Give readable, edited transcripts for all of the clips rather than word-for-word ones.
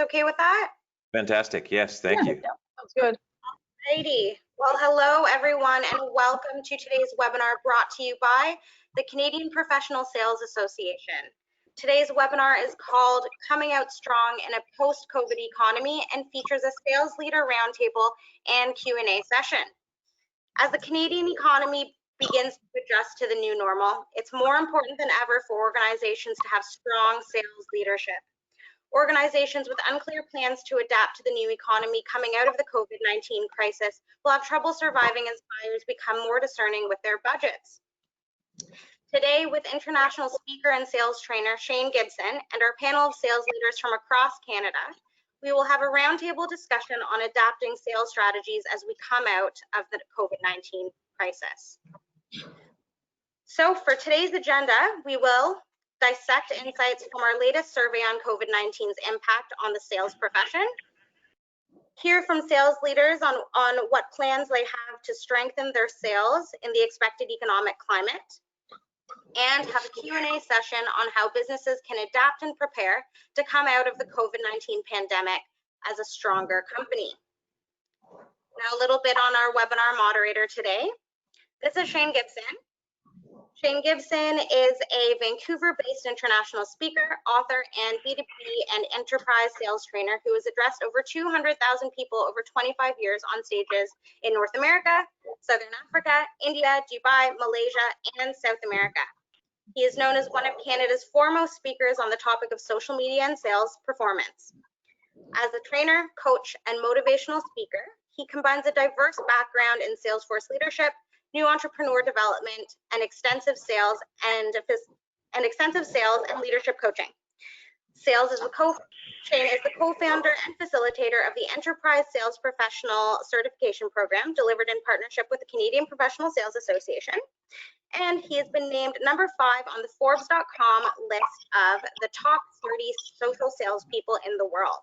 Okay with that? Fantastic. Yes, thank you. Yeah, sounds good. Alrighty. Well, hello everyone and welcome to today's webinar brought to you by the Canadian Professional Sales Association. Today's webinar is called Coming Out Strong in a Post-COVID Economy and features a sales leader roundtable and Q&A session. As the Canadian economy begins to adjust to the new normal, it's more important than ever for organizations to have strong sales leadership. Organizations with unclear plans to adapt to the new economy coming out of the COVID-19 crisis will have trouble surviving as buyers become more discerning with their budgets. Today, with international speaker and sales trainer Shane Gibson and our panel of sales leaders from across Canada, we will have a roundtable discussion on adapting sales strategies as we come out of the COVID-19 crisis. So for today's agenda, we will dissect insights from our latest survey on COVID-19's impact on the sales profession, hear from sales leaders on what plans they have to strengthen their sales in the expected economic climate, and have a Q&A session on how businesses can adapt and prepare to come out of the COVID-19 pandemic as a stronger company. Now a little bit on our webinar moderator today. This is Shane Gibson. Shane Gibson is a Vancouver-based international speaker, author, and B2B and enterprise sales trainer who has addressed over 200,000 people over 25 years on stages in North America, Southern Africa, India, Dubai, Malaysia, and South America. He is known as one of Canada's foremost speakers on the topic of social media and sales performance. As a trainer, coach, and motivational speaker, he combines a diverse background in Salesforce leadership, new entrepreneur development, and extensive sales and leadership coaching. Shane is the co-founder and facilitator of the Enterprise Sales Professional Certification Program, delivered in partnership with the Canadian Professional Sales Association. And he has been named #5 on the Forbes.com list of the top 30 social salespeople in the world.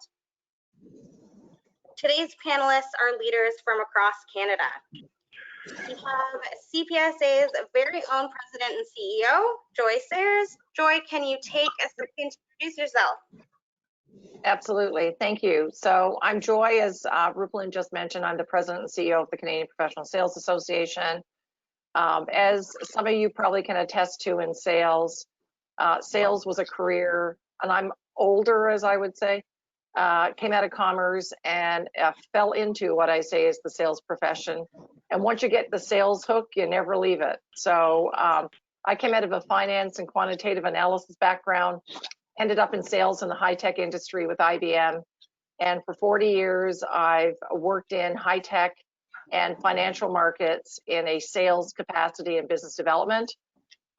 Today's panelists are leaders from across Canada. We have CPSA's very own president and CEO, Joy Sayers. Joy, can you take a second to introduce yourself? Absolutely, thank you. So I'm Joy, as Rupalin just mentioned. I'm the president and CEO of the Canadian Professional Sales Association. As some of you probably can attest to in sales, sales was a career, and I'm older, as I would say, came out of commerce and fell into what I say is the sales profession. And once you get the sales hook, you never leave it. So I came out of a finance and quantitative analysis background, ended up in sales in the high-tech industry with IBM. And for 40 years, I've worked in high-tech and financial markets in a sales capacity and business development.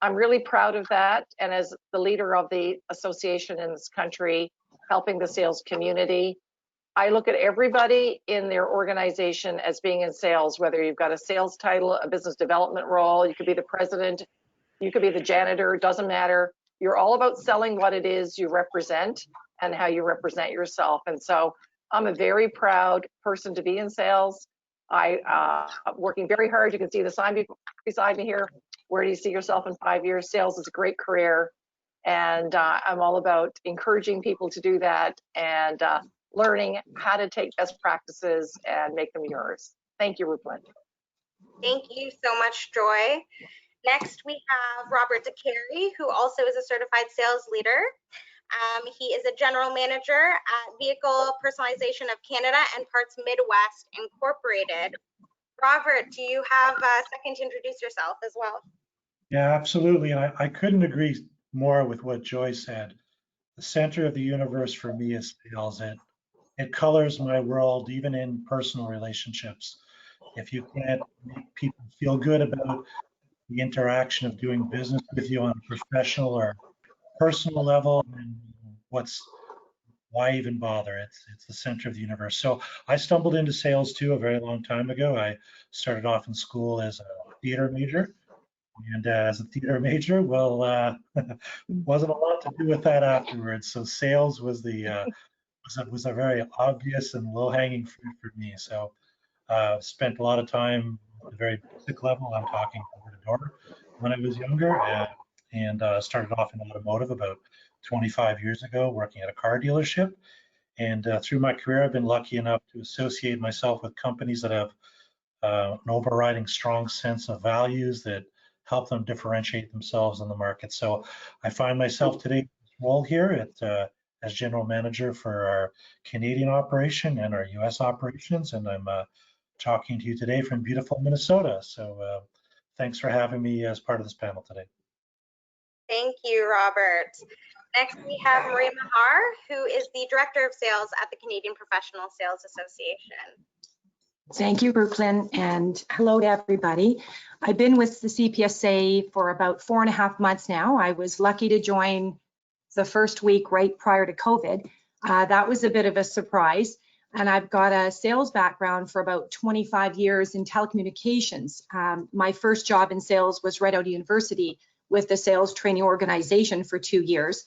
I'm really proud of that. And as the leader of the association in this country, helping the sales community, I look at everybody in their organization as being in sales, whether you've got a sales title, a business development role, you could be the president, you could be the janitor, it doesn't matter. You're all about selling what it is you represent and how you represent yourself. And so I'm a very proud person to be in sales. I'm working very hard. You can see the sign beside me here. Where do you see yourself in 5 years? Sales is a great career. And I'm all about encouraging people to do that and learning how to take best practices and make them yours. Thank you, Rupalin. Thank you so much, Joy. Next, we have Robert DeCary, who also is a certified sales leader. He is a general manager at Vehicle Personalization of Canada and Parts Midwest Incorporated. Robert, do you have a second to introduce yourself as well? Yeah, absolutely. And I couldn't agree more with what Joy said. The center of the universe for me is sales. It colors my world, even in personal relationships. If you can't make people feel good about the interaction of doing business with you on a professional or personal level, then why even bother? It's the center of the universe. So I stumbled into sales too a very long time ago. I started off in school as a theater major. And as a theater major, well, wasn't a lot to do with that afterwards. So sales was was a very obvious and low-hanging fruit for me. So spent a lot of time at the very basic level. I'm talking door to door when I was younger, and started off in automotive about 25 years ago, working at a car dealership. And through my career, I've been lucky enough to associate myself with companies that have an overriding strong sense of values that help them differentiate themselves in the market. So I find myself today in this role here as general manager for our Canadian operation and our US operations. And I'm talking to you today from beautiful Minnesota. So thanks for having me as part of this panel today. Thank you, Robert. Next, we have Marie Mahar, who is the Director of Sales at the Canadian Professional Sales Association. Thank you, Brooklyn, and hello to everybody. I've been with the CPSA for about 4.5 months now. I was lucky to join the first week right prior to COVID. That was a bit of a surprise. And I've got a sales background for about 25 years in telecommunications. My first job in sales was right out of university with the sales training organization for 2 years.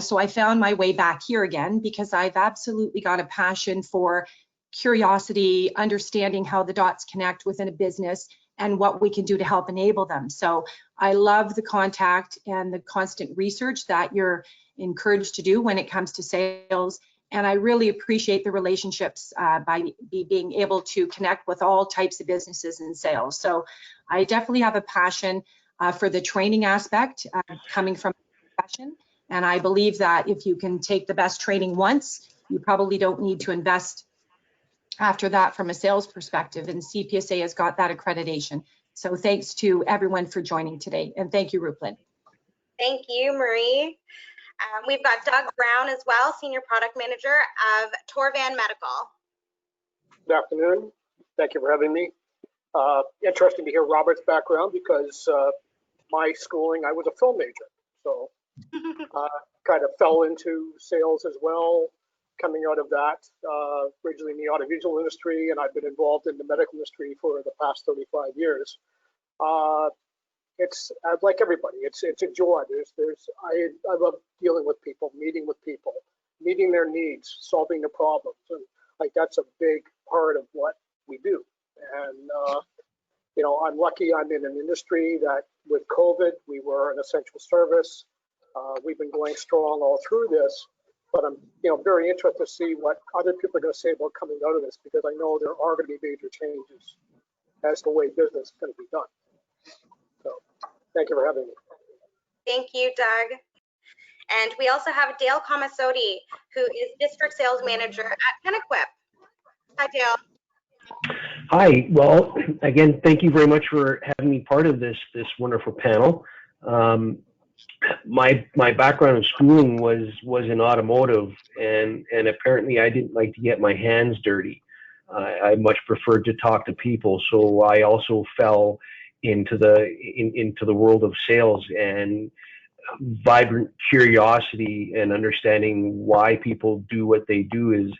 So I found my way back here again because I've absolutely got a passion for curiosity, understanding how the dots connect within a business and what we can do to help enable them. So I love the contact and the constant research that you're encouraged to do when it comes to sales. And I really appreciate the relationships by being able to connect with all types of businesses in sales. So I definitely have a passion for the training aspect coming from a profession. And I believe that if you can take the best training once, you probably don't need to invest after that from a sales perspective, and CPSA has got that accreditation. So thanks to everyone for joining today, and thank you, Rupert. Thank you, Marie. We've got Doug Brown as well, Senior Product Manager of Torvan Medical. Good afternoon. Thank you for having me. Interesting to hear Robert's background because my schooling, I was a film major. So kind of fell into sales as well, coming out of that, originally in the audiovisual industry, and I've been involved in the medical industry for the past 35 years. It's like everybody, it's a joy. I love dealing with people, meeting their needs, solving the problems, and like that's a big part of what we do. And you know, I'm lucky I'm in an industry that with COVID, we were an essential service. We've been going strong all through this, but I'm very interested to see what other people are going to say about coming out of this, because I know there are going to be major changes as the way business is going to be done. So thank you for having me. Thank you, Doug. And we also have Dale Comasoti, who is District Sales Manager at Penequip. Hi, Dale. Hi. Well, again, thank you very much for having me part of this wonderful panel. My background in schooling was in automotive, and apparently I didn't like to get my hands dirty. I much preferred to talk to people, so I also fell into the world of sales, and vibrant curiosity and understanding why people do what they do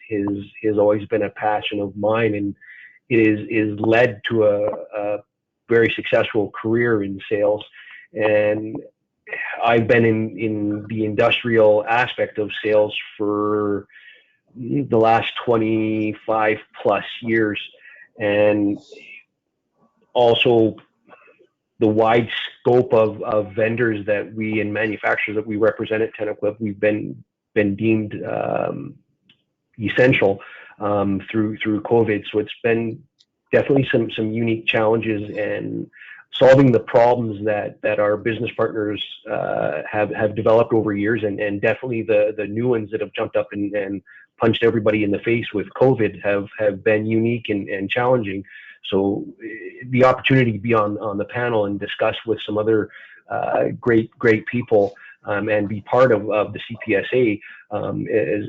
has always been a passion of mine, and it is led to a very successful career in sales. And I've been in the industrial aspect of sales for the last 25 plus years, and also the wide scope of vendors that we and manufacturers that we represent at Penequip, we've been deemed essential through COVID. So it's been definitely some unique challenges, and solving the problems that our business partners have developed over years, and definitely the new ones that have jumped up and punched everybody in the face with COVID have been unique and challenging. So the opportunity to be on the panel and discuss with some other great people and be part of the CPSA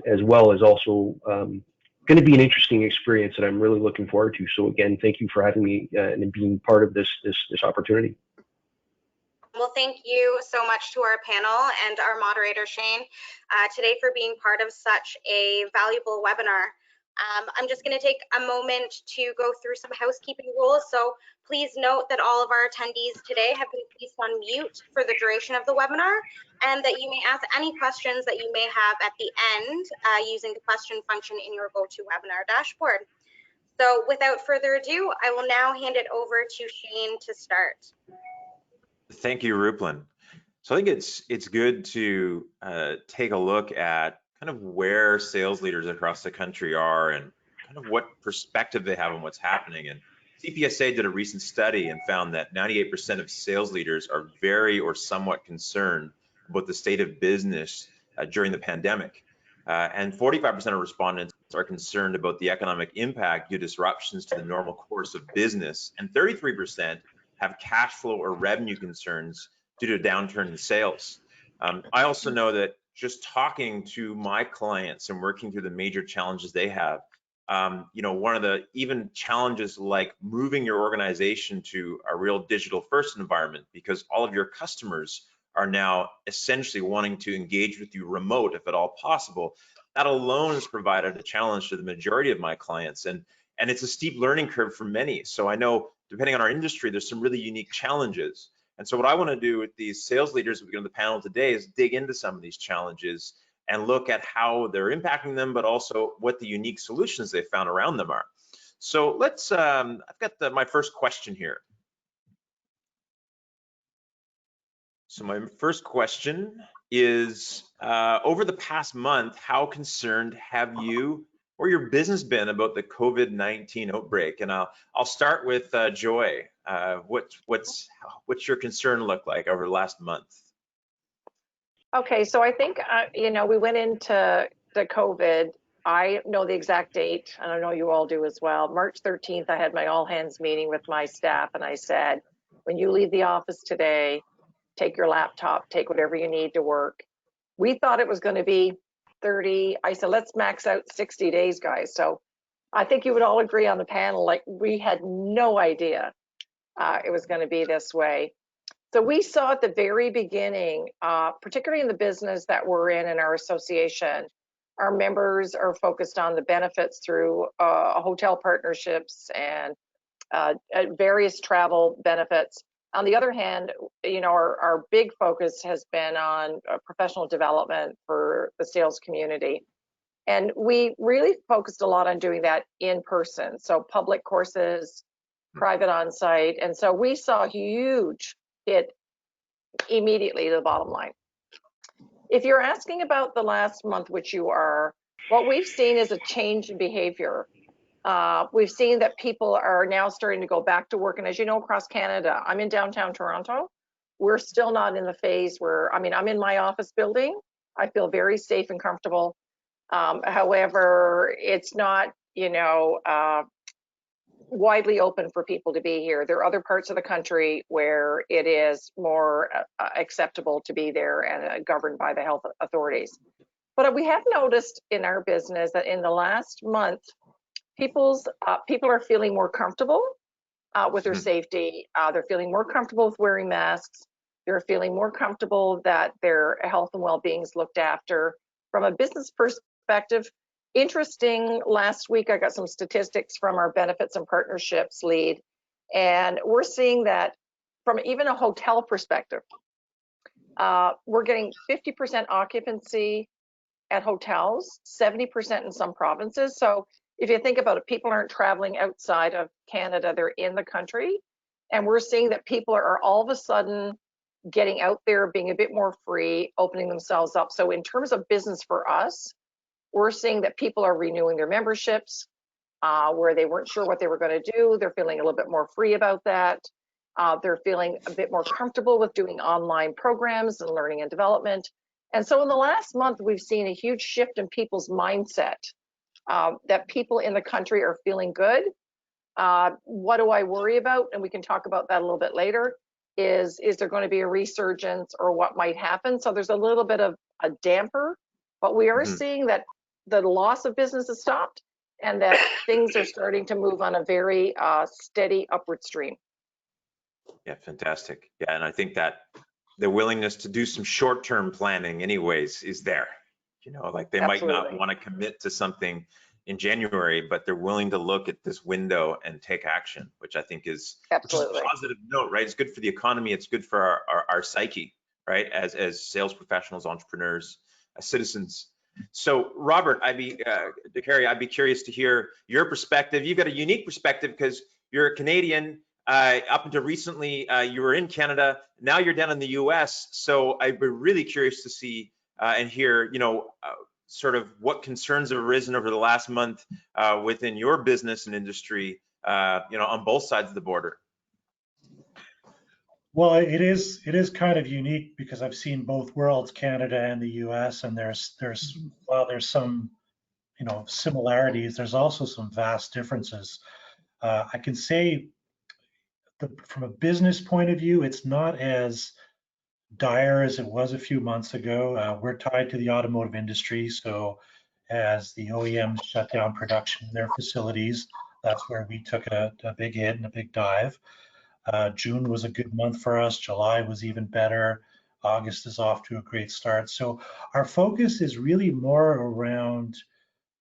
as well is also going to be an interesting experience that I'm really looking forward to. So again, thank you for having me and being part of this opportunity. Well, thank you so much to our panel and our moderator, Shane, today for being part of such a valuable webinar. I'm just going to take a moment to go through some housekeeping rules. So please note that all of our attendees today have been placed on mute for the duration of the webinar, and that you may ask any questions that you may have at the end using the question function in your GoToWebinar dashboard. So without further ado, I will now hand it over to Shane to start. Thank you, Ruplin. So I think it's good to take a look at kind of where sales leaders across the country are and kind of what perspective they have on what's happening. And CPSA did a recent study and found that 98% of sales leaders are very or somewhat concerned about the state of business during the pandemic. And 45% of respondents are concerned about the economic impact due to disruptions to the normal course of business. And 33% have cash flow or revenue concerns due to a downturn in sales. I also know that just talking to my clients and working through the major challenges they have, one of the even challenges like moving your organization to a real digital first environment, because all of your customers are now essentially wanting to engage with you remote if at all possible. That alone has provided a challenge to the majority of my clients, and it's a steep learning curve for many. So I know depending on our industry, there's some really unique challenges. And so what I want to do with these sales leaders we get on the panel today is dig into some of these challenges and look at how they're impacting them, but also what the unique solutions they found around them are. So let's, I've got my first question here. So my first question is, over the past month, how concerned have you or your business been about the COVID-19 outbreak? And I'll start with Joy. What's your concern look like over the last month? Okay, so I think, we went into the COVID. I know the exact date, and I know you all do as well. March 13th, I had my all hands meeting with my staff, and I said, when you leave the office today, take your laptop, take whatever you need to work. We thought it was going to be 30. I said, let's max out 60 days, guys. So I think you would all agree on the panel, like we had no idea it was going to be this way. So we saw at the very beginning, particularly in the business that we're in our association, our members are focused on the benefits through hotel partnerships and various travel benefits. On the other hand, our big focus has been on professional development for the sales community. And we really focused a lot on doing that in person. So public courses, private on-site. And so we saw a huge hit immediately to the bottom line. If you're asking about the last month, which you are, what we've seen is a change in behavior. We've seen that people are now starting to go back to work. And as you know, across Canada, I'm in downtown Toronto. We're still not in the phase where, I'm in my office building. I feel very safe and comfortable. However, it's not, widely open for people to be here. There are other parts of the country where it is more acceptable to be there and governed by the health authorities. But we have noticed in our business that in the last month, people are feeling more comfortable with their safety. They're feeling more comfortable with wearing masks. They're feeling more comfortable that their health and well-being is looked after. From a business perspective, interesting, last week I got some statistics from our benefits and partnerships lead, and we're seeing that from even a hotel perspective, we're getting 50% occupancy at hotels, 70% in some provinces. So if you think about it, people aren't traveling outside of Canada, they're in the country. And we're seeing that people are all of a sudden getting out there, being a bit more free, opening themselves up. So in terms of business for us, we're seeing that people are renewing their memberships where they weren't sure what they were going to do. They're feeling a little bit more free about that. They're feeling a bit more comfortable with doing online programs and learning and development. And so in the last month, we've seen a huge shift in people's mindset, that people in the country are feeling good. What do I worry about? And we can talk about that a little bit later. Is there going to be a resurgence or what might happen? So there's a little bit of a damper, but we are seeing that the loss of business has stopped and that things are starting to move on a very steady upward stream. Yeah, fantastic. Yeah, and I think that the willingness to do some short-term planning anyways is there. Like they might not want to commit to something in January, but they're willing to look at this window and take action, which I think is a positive note, right? It's good for the economy. It's good for our psyche, right? As sales professionals, entrepreneurs, citizens. So Robert, I'd be curious to hear your perspective. You've got a unique perspective because you're a Canadian. Up until recently, you were in Canada. Now you're down in the US. So I'd be really curious to see and hear, sort of what concerns have arisen over the last month within your business and industry, on both sides of the border. Well, it is kind of unique because I've seen both worlds, Canada and the US, and while there's some, similarities, there's also some vast differences. I can say from a business point of view, it's not as dire as it was a few months ago. We're tied to the automotive industry, so as the OEMs shut down production in their facilities, that's where we took a big hit and a big dive. June was a good month for us. July was even better. August is off to a great start. So our focus is really more around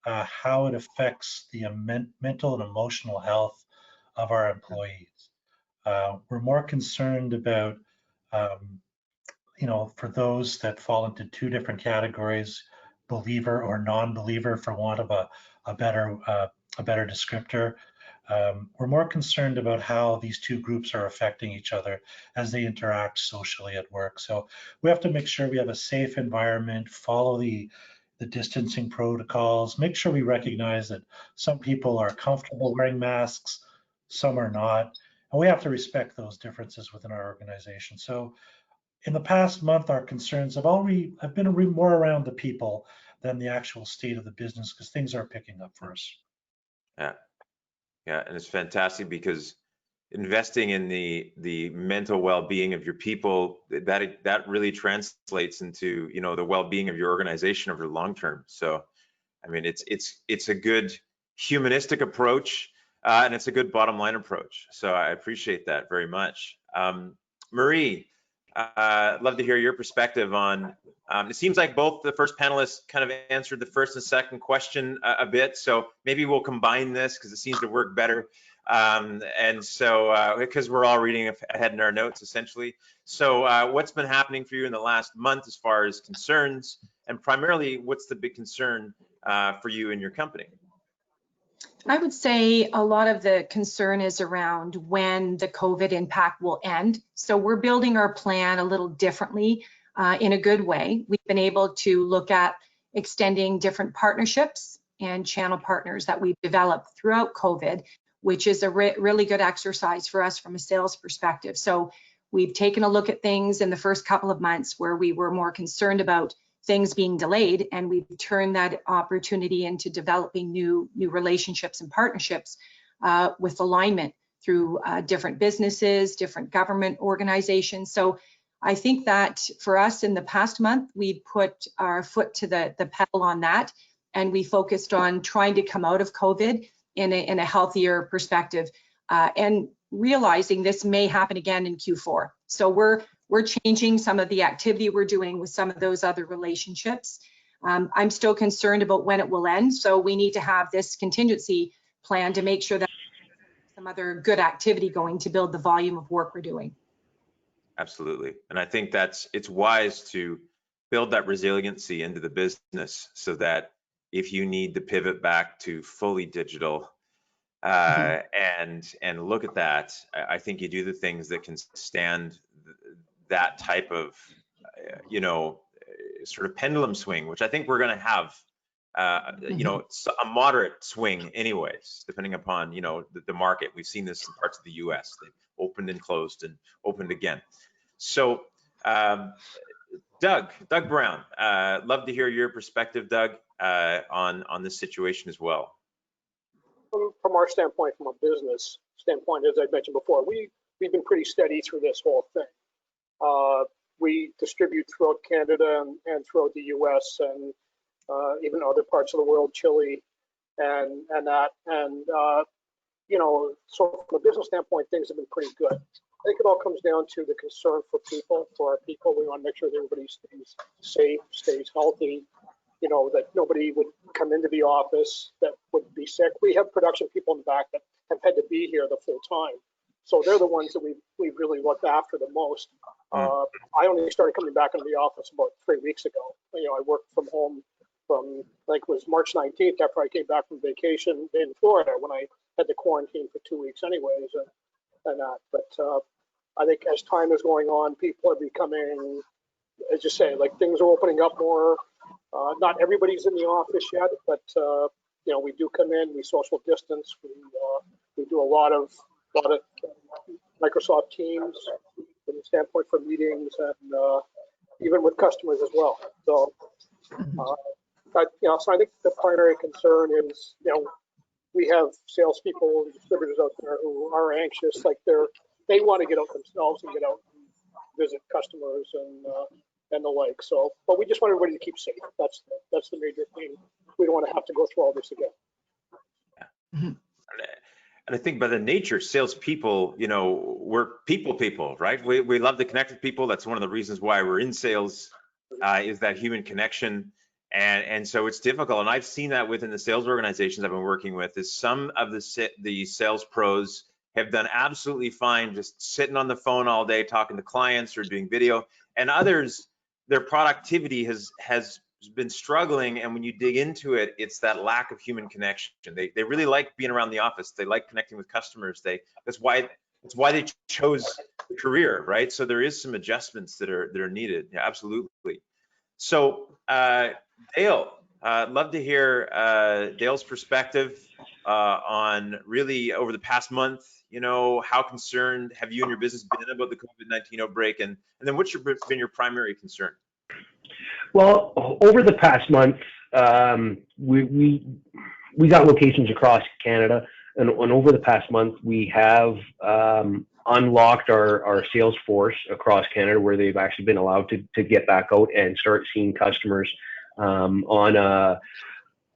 how it affects the mental and emotional health of our employees. We're more concerned about, for those that fall into two different categories, believer or non-believer, for want of a better descriptor. We're more concerned about how these two groups are affecting each other as they interact socially at work. So we have to make sure we have a safe environment, follow the distancing protocols, make sure we recognize that some people are comfortable wearing masks, some are not, and we have to respect those differences within our organization. So in the past month, our concerns have been more around the people than the actual state of the business, because things are picking up for us. Yeah, and it's fantastic because investing in the mental well-being of your people, that really translates into the well-being of your organization over the long term. So, I mean, it's a good humanistic approach, and it's a good bottom line approach. So I appreciate that very much. Marie, I'd love to hear your perspective on. It seems like both the first panelists kind of answered the first and second question a bit, so maybe we'll combine this because it seems to work better. And so, because we're all reading ahead in our notes, essentially. So what's been happening for you in the last month as far as concerns, and primarily, what's the big concern for you and your company? I would say a lot of the concern is around when the COVID impact will end. So we're building our plan a little differently in a good way. We've been able to look at extending different partnerships and channel partners that we've developed throughout COVID, which is a really good exercise for us from a sales perspective. So we've taken a look at things in the first couple of months where we were more concerned about things being delayed, and we've turned that opportunity into developing new relationships and partnerships with alignment through different businesses, different government organizations. So I think that for us in the past month, we put our foot to the pedal on that, and we focused on trying to come out of COVID in a healthier perspective, and realizing this may happen again in Q4. So we're changing some of the activity we're doing with some of those other relationships. I'm still concerned about when it will end, so we need to have this contingency plan to make sure that some other good activity going to build the volume of work we're doing. Absolutely, and I think it's wise to build that resiliency into the business so that if you need to pivot back to fully digital, and look at that, I think you do the things that can stand that type of, sort of pendulum swing, which I think we're going to have, a moderate swing anyways, depending upon, the market. We've seen this in parts of the US. They've opened and closed and opened again. So, Doug Brown, love to hear your perspective, Doug, on this situation as well. From our standpoint, from a business standpoint, as I mentioned before, we've been pretty steady through this whole thing. We distribute throughout Canada and throughout the US and even other parts of the world, Chile and that. And, so from a business standpoint, things have been pretty good. I think it all comes down to the concern for our people. We want to make sure that everybody stays safe, stays healthy, that nobody would come into the office that would be sick. We have production people in the back that have had to be here the full time. So they're the ones that we really looked after the most. I only started coming back into the office about 3 weeks ago. I worked from home from, it was March 19th after I came back from vacation in Florida, when I had to quarantine for 2 weeks anyways and that. But I think as time is going on, people are becoming, as you say, like things are opening up more. Not everybody's in the office yet, but you know, we do come in, we social distance, we do a lot of Microsoft Teams from the standpoint for meetings and even with customers as well. So, but you know, so I think the primary concern is, you know, we have salespeople and distributors out there who are anxious, like they want to get out themselves and get out and visit customers and the like. So, but we just want everybody to keep safe. That's the major thing. We don't want to have to go through all this again. And I think by the nature, salespeople, you know, we're people, right? We love to connect with people. That's one of the reasons why we're in sales, is that human connection. And so it's difficult. And I've seen that within the sales organizations I've been working with, is some of the sales pros have done absolutely fine just sitting on the phone all day talking to clients or doing video, and others, their productivity has been struggling. And when you dig into it, it's that lack of human connection. They really like being around the office. They like connecting with customers. That's why they chose the career, right? So there is some adjustments that are needed. Yeah, absolutely. So Dale, love to hear Dale's perspective on really over the past month. You know, how concerned have you and your business been about the COVID-19 outbreak, and then what's been your primary concern? Well, over the past month, we got locations across Canada, and over the past month, we have unlocked our sales force across Canada, where they've actually been allowed to get back out and start seeing customers on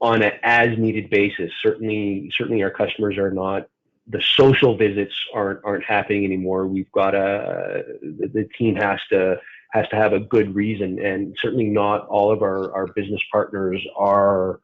an as needed basis. Certainly our customers are not. The social visits aren't happening anymore. We've got the team has to have a good reason, and certainly not all of our business partners are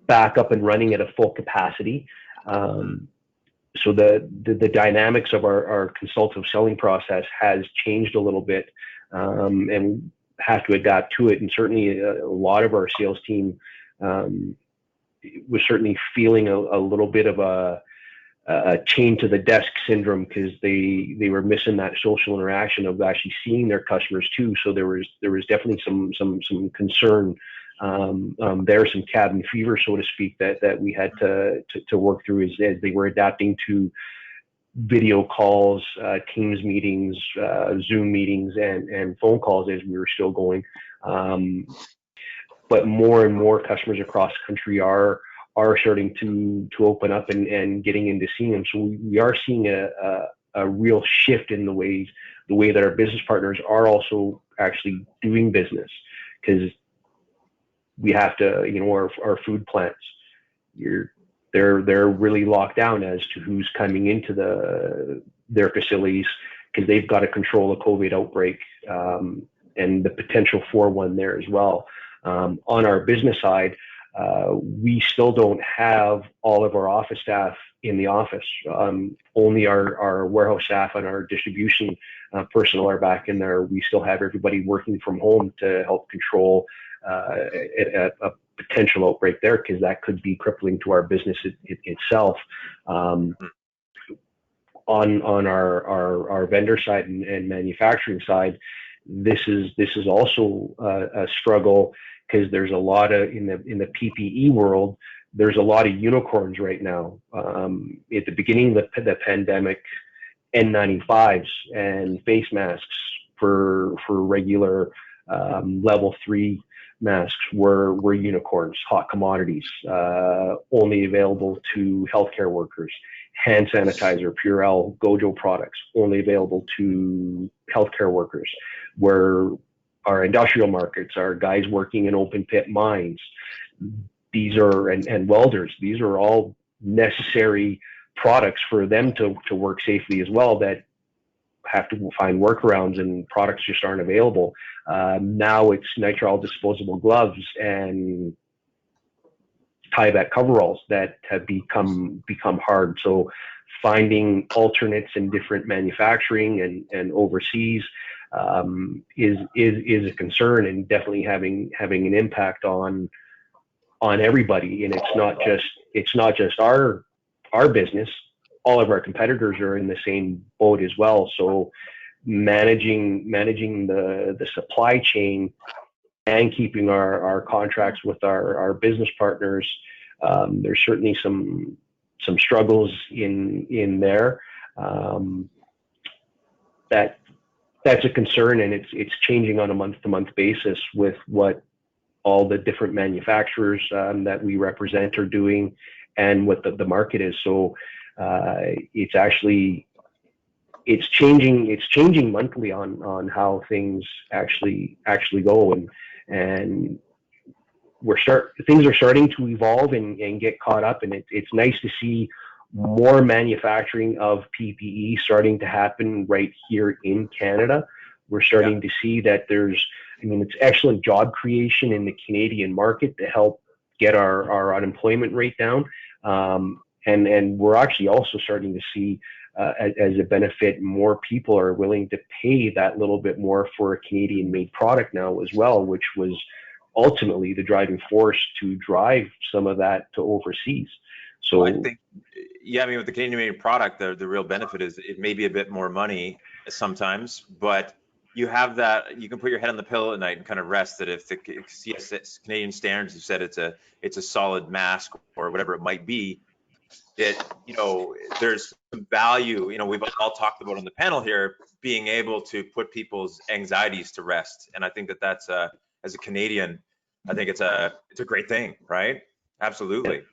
back up and running at a full capacity. So the dynamics of our consultative selling process has changed a little bit, and have to adapt to it. And certainly a lot of our sales team was certainly feeling a little bit of a chain to the desk syndrome, because they were missing that social interaction of actually seeing their customers too. So there was definitely some concern there, some cabin fever, so to speak, that we had to work through as they were adapting to video calls, Teams meetings, Zoom meetings, and phone calls as we were still going. But more and more customers across the country are starting to open up and getting into seeing them. So we are seeing a real shift in the way that our business partners are also actually doing business, because we have to, you know, our food plants, they're really locked down as to who's coming into their facilities, because they've got to control a COVID outbreak and the potential for one there as well. On our business side, we still don't have all of our office staff in the office. Only our warehouse staff and our distribution personnel are back in there. We still have everybody working from home to help control a potential outbreak there, because that could be crippling to our business itself. On our vendor side and manufacturing side, this is also a struggle, because there's a lot of in the PPE world, there's a lot of unicorns right now. At the beginning of the pandemic, N95s and face masks for regular level 3 masks were unicorns, hot commodities, only available to healthcare workers. Hand sanitizer, Purell, Gojo products, only available to healthcare workers. Where our industrial markets, our guys working in open pit mines, these are, and welders, these are all necessary products for them to work safely as well, that have to find workarounds, and products just aren't available. Now it's nitrile disposable gloves and Tyvek coveralls that have become hard. So finding alternates in different manufacturing and overseas is a concern, and definitely having an impact on everybody. And it's not just our business. All of our competitors are in the same boat as well. So managing the supply chain and keeping our contracts with our business partners. There's certainly some struggles in there. That's a concern, and it's changing on a month-to-month basis with what all the different manufacturers that we represent are doing and what the market is. So it's changing monthly on how things actually go, and things are starting to evolve and get caught up, and it's nice to see more manufacturing of PPE starting to happen right here in Canada. We're starting to see that it's excellent job creation in the Canadian market to help get our unemployment rate down. And we're actually also starting to see, as a benefit, more people are willing to pay that little bit more for a Canadian-made product now as well, which was ultimately the driving force to drive some of that to overseas. So well, I think, with the Canadian-made product, the real benefit is it may be a bit more money sometimes, but you have that, you can put your head on the pillow at night and kind of rest that if the Canadian standards have said it's a solid mask or whatever it might be, that, there's some value, we've all talked about on the panel here, being able to put people's anxieties to rest. And I think that's as a Canadian, I think it's a great thing, right? Absolutely.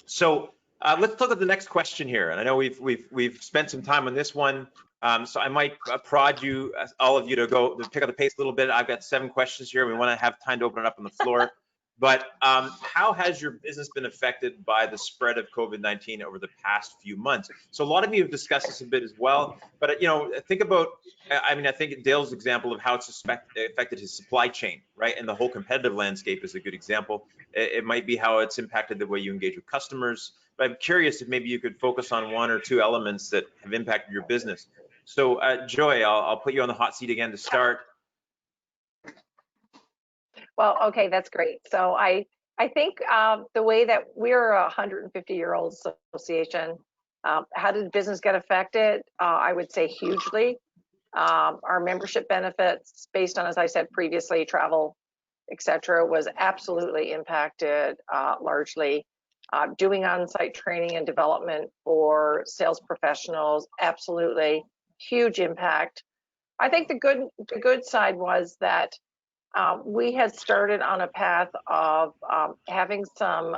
So let's look at the next question here. And I know we've spent some time on this one. So I might prod you, all of you, to pick up the pace a little bit. I've got 7 questions here. We want to have time to open it up on the floor. But how has your business been affected by the spread of COVID-19 over the past few months? So a lot of you have discussed this a bit as well. But think about, I think Dale's example of how it's affected his supply chain, right? And the whole competitive landscape is a good example. It might be how it's impacted the way you engage with customers. But I'm curious if maybe you could focus on 1 or 2 elements that have impacted your business. So Joy, I'll put you on the hot seat again to start. Well, okay, that's great. So I think the way that we're a 150-year-old association, how did business get affected? I would say hugely. Our membership benefits, based on, as I said previously, travel, etc., was absolutely impacted largely. Doing on-site training and development for sales professionals, absolutely huge impact. I think the good side was that we had started on a path of having some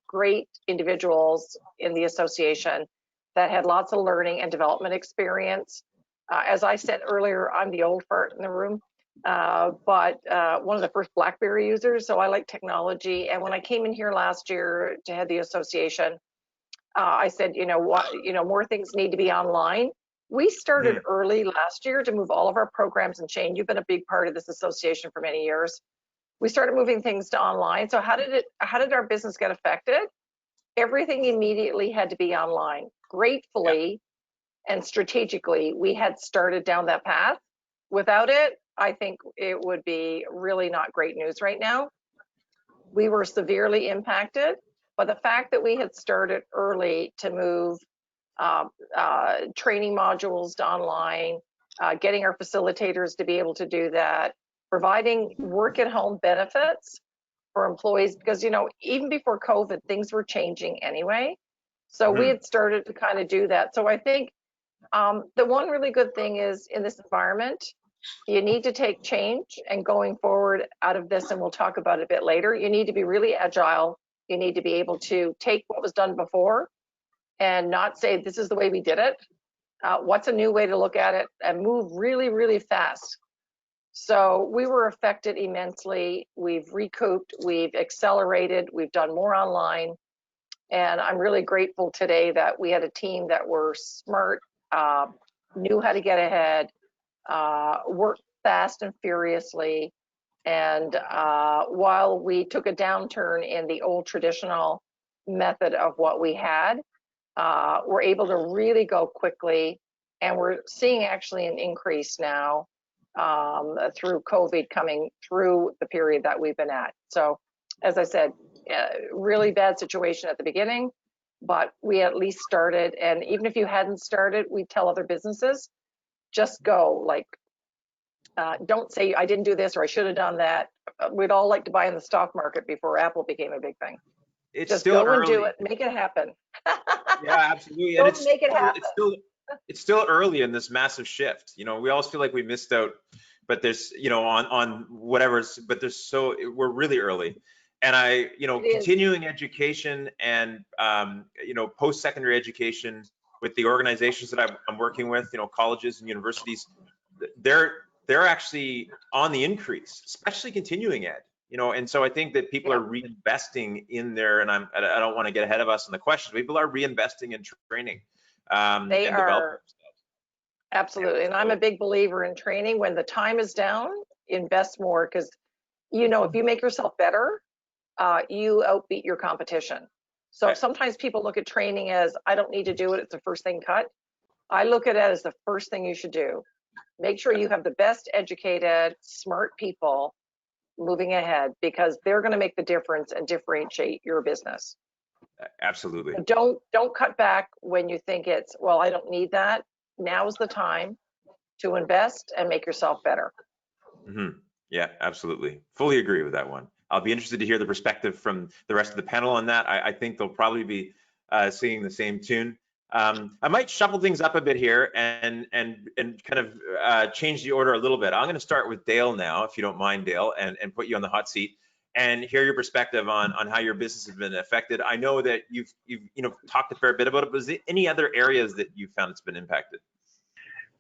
great individuals in the association that had lots of learning and development experience. As I said earlier, I'm the old fart in the room, but one of the first BlackBerry users, so I like technology. And when I came in here last year to head the association, I said, more things need to be online. We started early last year to move all of our programs and change. You've been a big part of this association for many years. We started moving things to online. So how did our business get affected? Everything immediately had to be online. Gratefully and strategically, we had started down that path. Without it, I think it would be really not great news right now. We were severely impacted, but the fact that we had started early to move training modules to online, getting our facilitators to be able to do that, providing work at home benefits for employees, because even before COVID, things were changing anyway. So we had started to kind of do that. So I think the one really good thing is, in this environment, you need to take change, and going forward out of this, and we'll talk about it a bit later, you need to be really agile. You need to be able to take what was done before and not say, this is the way we did it. What's a new way to look at it, and move really, really fast. So we were affected immensely. We've recouped, we've accelerated, we've done more online. And I'm really grateful today that we had a team that were smart, knew how to get ahead, worked fast and furiously. And while we took a downturn in the old traditional method of what we had, we're able to really go quickly, and we're seeing actually an increase now through COVID coming through the period that we've been at. So, as I said, really bad situation at the beginning, but we at least started. And even if you hadn't started, we tell other businesses, just go. Like, Don't say I didn't do this or I should have done that. We'd all like to buy in the stock market before Apple became a big thing. It's Just still go and do early. it, make it happen. Yeah, absolutely. Go And and make it happen. it's still early in this massive shift. You know, we always feel like we missed out, but there's, you know, on whatever, but we're really early. And continuing education and, post-secondary education with the organizations that I'm working with, colleges and universities, they're actually on the increase, especially continuing ed. And so I think that people are reinvesting in there, and I don't want to get ahead of us in the questions. People are reinvesting in training. They are. Absolutely. And I'm a So, big believer in training. When the time is down, invest more, because, if you make yourself better, you outbeat your competition. So sometimes people look at training as, I don't need to do it, it's the first thing cut. I look at it as the first thing you should do. Make sure you have the best educated, smart people moving ahead, because they're going to make the difference and differentiate your business. Absolutely. Don't cut back when you think it's, well, I don't need that. Now's the time to invest and make yourself better. Mm-hmm. Yeah, absolutely. Fully agree with that one. I'll be interested to hear the perspective from the rest of the panel on that. I think they'll probably be singing the same tune. I might shuffle things up a bit here and kind of change the order a little bit. I'm going to start with Dale now, if you don't mind, Dale, and put you on the hot seat and hear your perspective on how your business has been affected. I know that you've talked a fair bit about it, but is there any other areas that you found it's been impacted?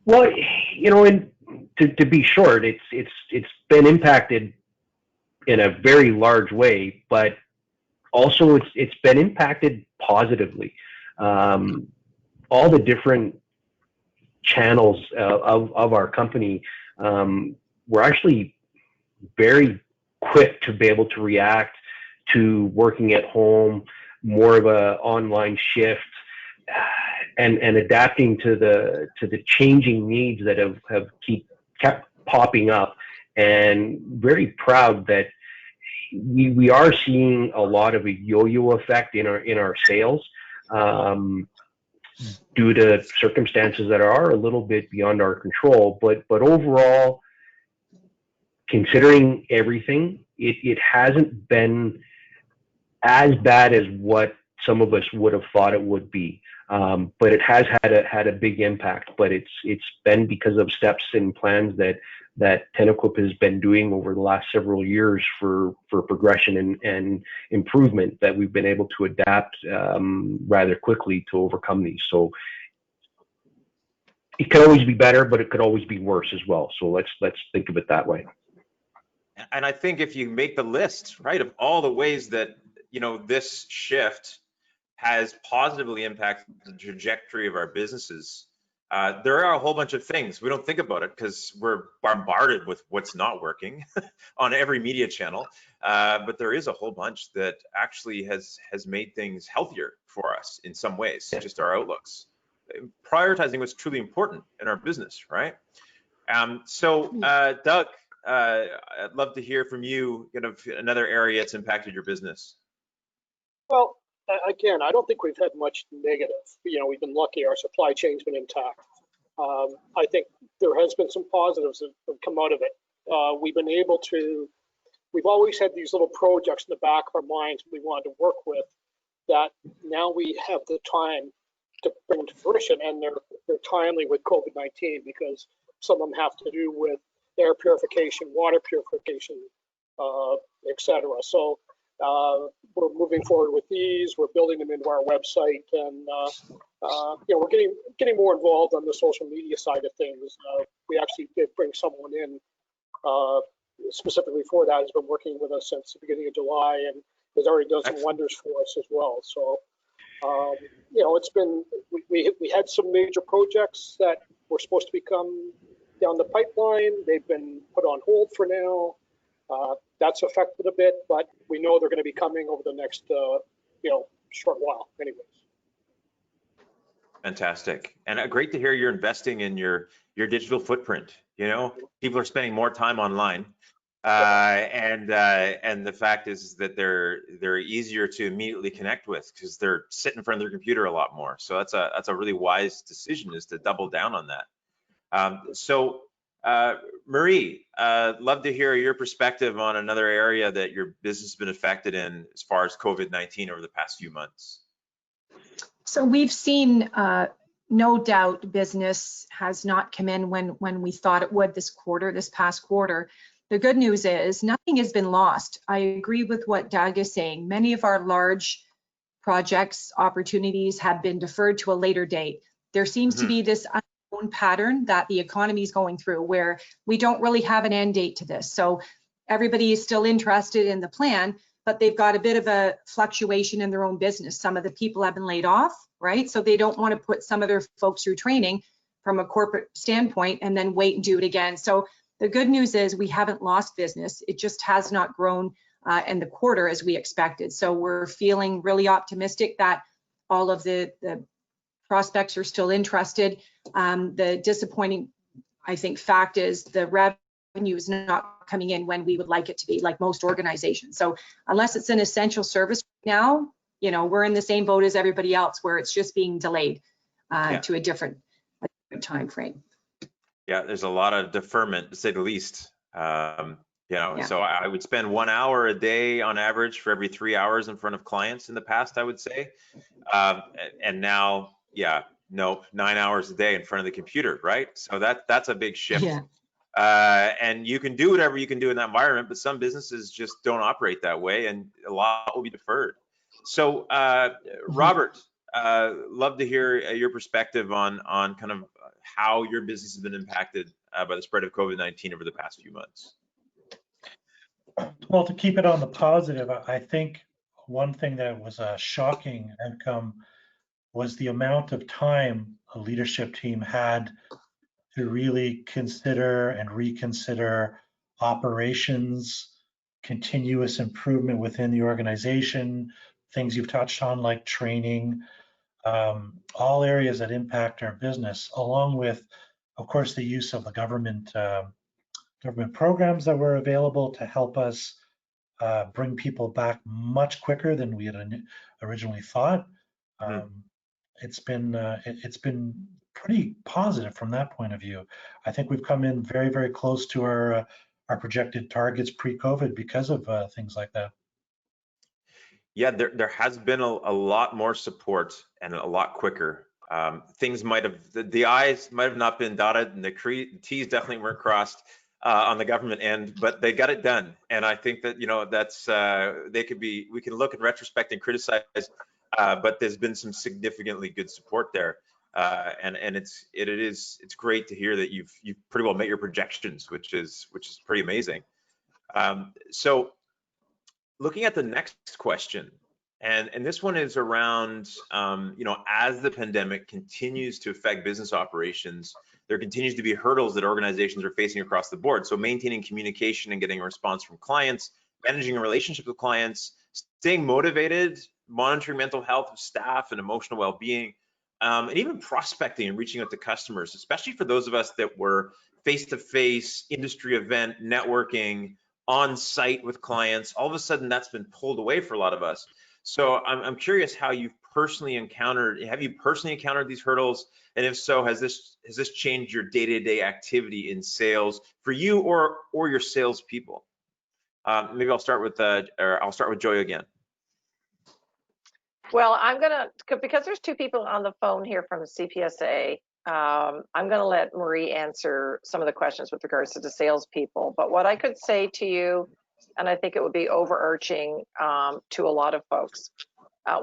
Well, and to be short, it's been impacted in a very large way, but also it's been impacted positively. All the different channels of our company were actually very quick to be able to react to working at home, more of a online shift, and adapting to the changing needs that have kept popping up. And very proud that we are seeing a lot of a yo-yo effect in our sales, due to circumstances that are a little bit beyond our control. But overall, considering everything, it hasn't been as bad as what some of us would have thought it would be. But it has had a big impact. But it's been because of steps and plans that Tenequip has been doing over the last several years for progression and improvement, that we've been able to adapt rather quickly to overcome these. So it could always be better, but it could always be worse as well. So let's think of it that way. And I think if you make the list, right, of all the ways that this shift has positively impacted the trajectory of our businesses, there are a whole bunch of things. We don't think about it because we're bombarded with what's not working on every media channel. But there is a whole bunch that actually has made things healthier for us in some ways, just our outlooks. Prioritizing what's truly important in our business, right? So Doug, I'd love to hear from you, another area that's impacted your business. Well, again, I don't think we've had much negative. We've been lucky. Our supply chain's been intact. I think there has been some positives that have come out of it. We've always had these little projects in the back of our minds we wanted to work with, that now we have the time to bring to fruition, and they're timely with COVID-19, because some of them have to do with air purification, water purification, etc. So we're moving forward with these. We're building them into our website, and we're getting more involved on the social media side of things. We actually did bring someone in specifically for that. Has been working with us since the beginning of July, and has already done some wonders for us as well. So it's been, we had some major projects that were supposed to become down the pipeline. They've been put on hold for now. That's affected a bit, but we know they're going to be coming over the next short while anyways. Fantastic. And great to hear you're investing in your digital footprint. People are spending more time online, and the fact is that they're easier to immediately connect with because they're sitting in front of their computer a lot more. So that's a really wise decision, is to double down on that. So Marie, love to hear your perspective on another area that your business has been affected in as far as COVID-19 over the past few months. So we've seen, no doubt, business has not come in when we thought it would this past quarter. The good news is nothing has been lost. I agree with what Doug is saying. Many of our large projects, opportunities have been deferred to a later date. There seems to be this unknown pattern that the economy is going through where we don't really have an end date to this. So everybody is still interested in the plan, but they've got a bit of a fluctuation in their own business. Some of the people have been laid off, right? So they don't want to put some of their folks through training from a corporate standpoint and then wait and do it again. So the good news is we haven't lost business. It just has not grown in the quarter as we expected. So we're feeling really optimistic that all of the prospects are still interested. The disappointing, I think, fact is the revenue is not coming in when we would like it to be, like most organizations. So unless it's an essential service now, you know, we're in the same boat as everybody else where it's just being delayed to a different time frame. Yeah, there's a lot of deferment, to say the least. So I would spend 1 hour a day on average for every 3 hours in front of clients in the past, I would say. And now, 9 hours a day in front of the computer, right? So that's a big shift. Yeah. And you can do whatever you can do in that environment, but some businesses just don't operate that way, and a lot will be deferred. So, Robert, love to hear your perspective on kind of how your business has been impacted by the spread of COVID-19 over the past few months. Well, to keep it on the positive, I think one thing that was a shocking outcome was the amount of time a leadership team had to really consider and reconsider operations, continuous improvement within the organization, things you've touched on like training, all areas that impact our business, along with, of course, the use of the government programs that were available to help us bring people back much quicker than we had originally thought. It's been pretty positive from that point of view. I think we've come in very, very close to our projected targets pre-COVID because of things like that. Yeah, there has been a lot more support and a lot quicker. Things might have, the I's might have not been dotted and the T's definitely weren't crossed on the government end, but they got it done. And I think that, that's, we can look in retrospect and criticize, but there's been some significantly good support there. And it's great to hear that you've pretty well met your projections, which is pretty amazing. So looking at the next question, and this one is around, as the pandemic continues to affect business operations, there continues to be hurdles that organizations are facing across the board. So maintaining communication and getting a response from clients, managing a relationship with clients, staying motivated, monitoring mental health of staff and emotional well-being, and even prospecting and reaching out to customers, especially for those of us that were face-to-face, industry event, networking, on site with clients. All of a sudden that's been pulled away for a lot of us. So I'm curious how have you personally encountered these hurdles? And if so, has this changed your day-to-day activity in sales for you or your salespeople? Maybe I'll start with Joy again. Well, because there's two people on the phone here from CPSA, I'm going to let Marie answer some of the questions with regards to the salespeople. But what I could say to you, and I think it would be overarching to a lot of folks,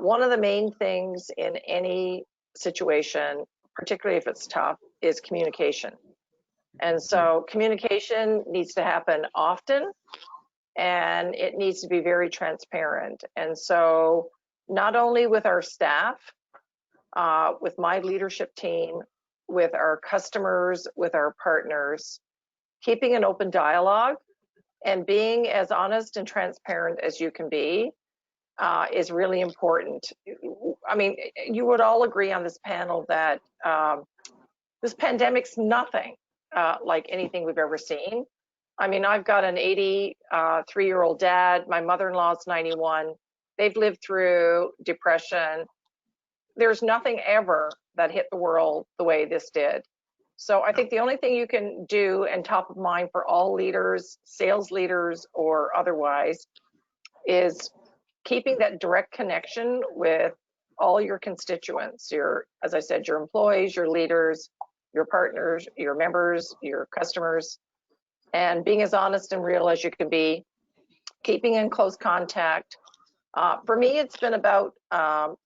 one of the main things in any situation, particularly if it's tough, is communication. And so communication needs to happen often, and it needs to be very transparent. And so not only with our staff, with my leadership team, with our customers, with our partners, keeping an open dialogue and being as honest and transparent as you can be is really important. I mean, you would all agree on this panel that this pandemic's nothing like anything we've ever seen. I mean, I've got an 83-year-old dad. My mother-in-law's 91. They've lived through depression. There's nothing ever that hit the world the way this did. So I think the only thing you can do, and top of mind for all leaders, sales leaders or otherwise, is keeping that direct connection with all your constituents, as I said, your employees, your leaders, your partners, your members, your customers, and being as honest and real as you can be, keeping in close contact. For me, it's been about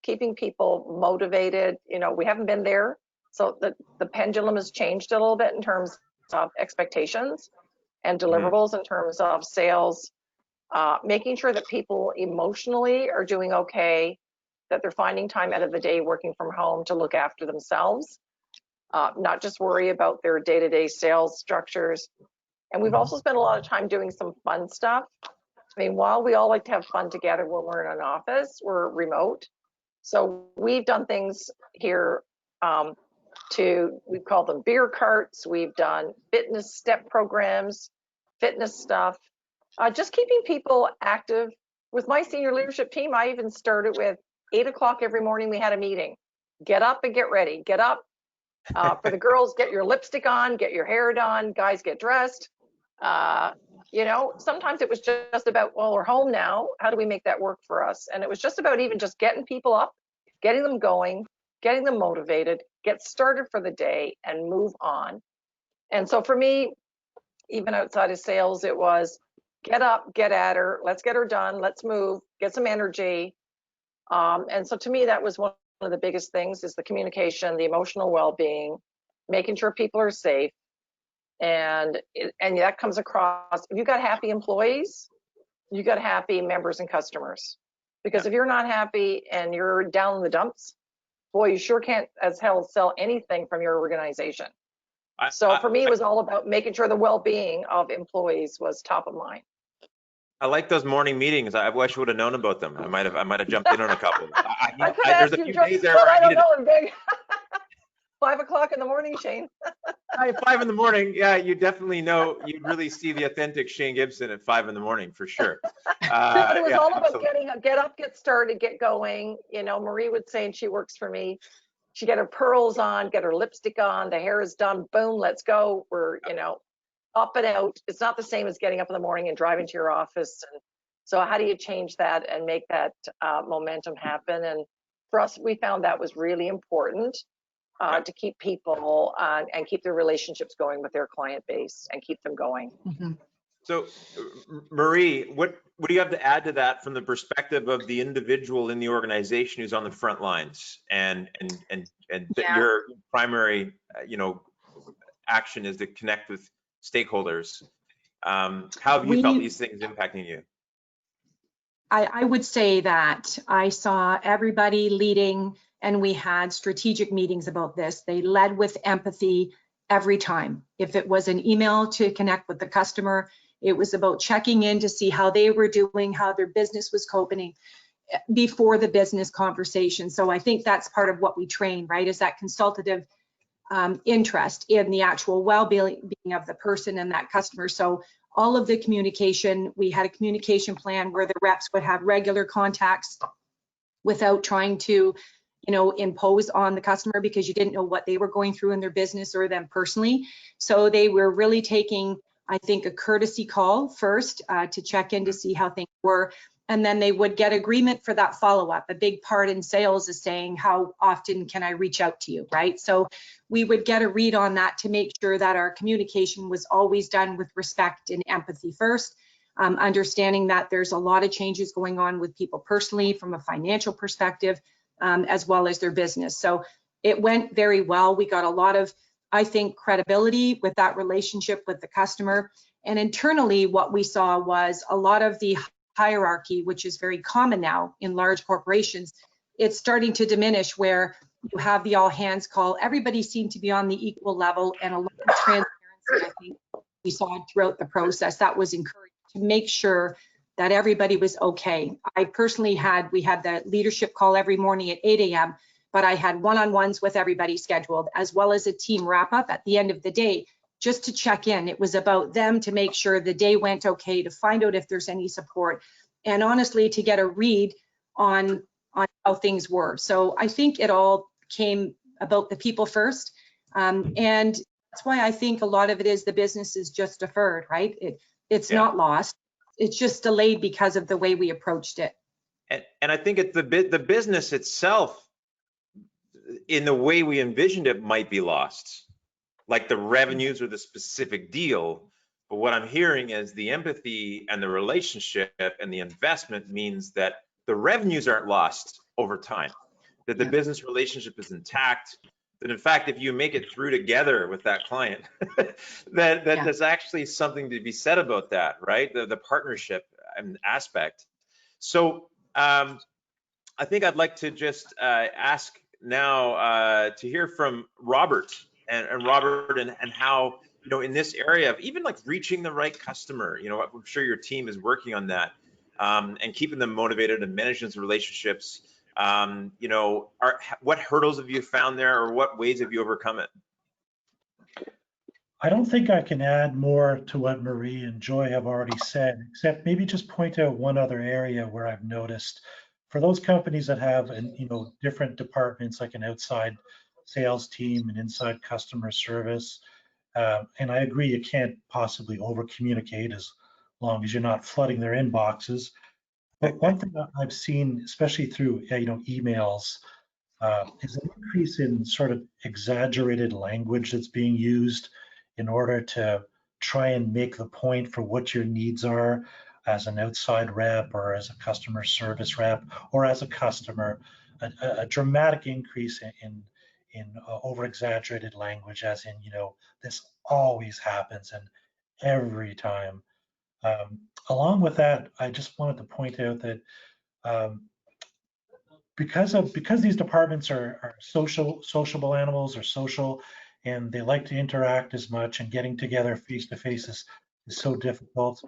keeping people motivated. We haven't been there, so the pendulum has changed a little bit in terms of expectations and deliverables in terms of sales. Making sure that people emotionally are doing okay, that they're finding time out of the day working from home to look after themselves, not just worry about their day-to-day sales structures. And we've also spent a lot of time doing some fun stuff. I mean, while we all like to have fun together when we're in an office, we're remote. So we've done things here we call them beer carts. We've done fitness step programs, fitness stuff, just keeping people active. With my senior leadership team, I even started with 8 o'clock every morning. We had a meeting. Get up and get ready. Get up. For the girls, get your lipstick on, get your hair done. Guys, get dressed. Sometimes it was just about, well, we're home now. How do we make that work for us? And it was just about even just getting people up, getting them going, getting them motivated, get started for the day and move on. And so for me, even outside of sales, it was get up, get at her, let's get her done, let's move, get some energy. And so to me, that was one of the biggest things, is the communication, the emotional well-being, making sure people are safe. And that comes across. If you got happy employees, you got happy members and customers. Because if you're not happy and you're down in the dumps, boy, you sure can't as hell sell anything from your organization. So for me, it was all about making sure the well-being of employees was top of mind. I like those morning meetings. I wish I would have known about them. I might have jumped in on a couple. There's a few days there where I don't know. Big 5 o'clock in the morning, Shane. 5 in the morning. Yeah, you definitely know. You'd really see the authentic Shane Gibson at 5 in the morning for sure. But it was all about get up, get started, get going. Marie would say, and she works for me, she get her pearls on, get her lipstick on, the hair is done, boom, let's go. We're, up and out. It's not the same as getting up in the morning and driving to your office. And so how do you change that and make that momentum happen? And for us, we found that was really important to keep people and keep their relationships going with their client base and keep them going. Mm-hmm. So, Marie, what do you have to add to that from the perspective of the individual in the organization who's on the front lines, and your primary, action is to connect with stakeholders? How have you felt these things impacting you? I would say that I saw everybody leading, and we had strategic meetings about this. They led with empathy every time. If it was an email to connect with the customer, it was about checking in to see how they were doing, how their business was coping before the business conversation. So I think that's part of what we train, right? Is that consultative interest in the actual well-being of the person and that customer. So all of the communication, we had a communication plan where the reps would have regular contacts without trying to, impose on the customer, because you didn't know what they were going through in their business or them personally. So they were really taking, I think, a courtesy call first to check in to see how things were. And then they would get agreement for that follow-up. A big part in sales is saying, how often can I reach out to you, right? So we would get a read on that to make sure that our communication was always done with respect and empathy first, understanding that there's a lot of changes going on with people personally from a financial perspective, as well as their business. So it went very well. We got a lot of, I think, credibility with that relationship with the customer. And internally, what we saw was a lot of the hierarchy, which is very common now in large corporations, it's starting to diminish, where you have the all hands call. Everybody seemed to be on the equal level, and a lot of transparency, I think, we saw throughout the process. That was encouraged to make sure that everybody was okay. I personally we had the leadership call every morning at 8 a.m., but I had one-on-ones with everybody scheduled, as well as a team wrap up at the end of the day, just to check in. It was about them to make sure the day went okay, to find out if there's any support, and honestly, to get a read on how things were. So I think it all came about the people first. And why I think a lot of it is the business is just deferred, right? It's Yeah. not lost. It's just delayed because of the way we approached it. And I think it's the business itself, in the way we envisioned it, might be lost, like the revenues or the specific deal. But what I'm hearing is the empathy and the relationship and the investment means that the revenues aren't lost over time, that the Yeah. business relationship is intact, that in fact, if you make it through together with that client, that Yeah. there's actually something to be said about that, right? The partnership aspect. So I think I'd like to just ask now to hear from Robert and Robert and how, you know, in this area of even like reaching the right customer, you know, I'm sure your team is working on that, and keeping them motivated and managing those relationships. You know, what hurdles have you found there, or what ways have you overcome it? I don't think I can add more to what Marie and Joy have already said, except maybe just point out one other area where I've noticed for those companies that have, different departments like an outside sales team and inside customer service. And I agree, you can't possibly over communicate as long as you're not flooding their inboxes. But one thing that I've seen, especially through emails, is an increase in sort of exaggerated language that's being used in order to try and make the point for what your needs are as an outside rep or as a customer service rep or as a customer. A dramatic increase in over exaggerated language, as in, this always happens and every time. Along with that, I just wanted to point out that um, because these departments are sociable animals, or social, and they like to interact as much, and getting together face to face is so difficult.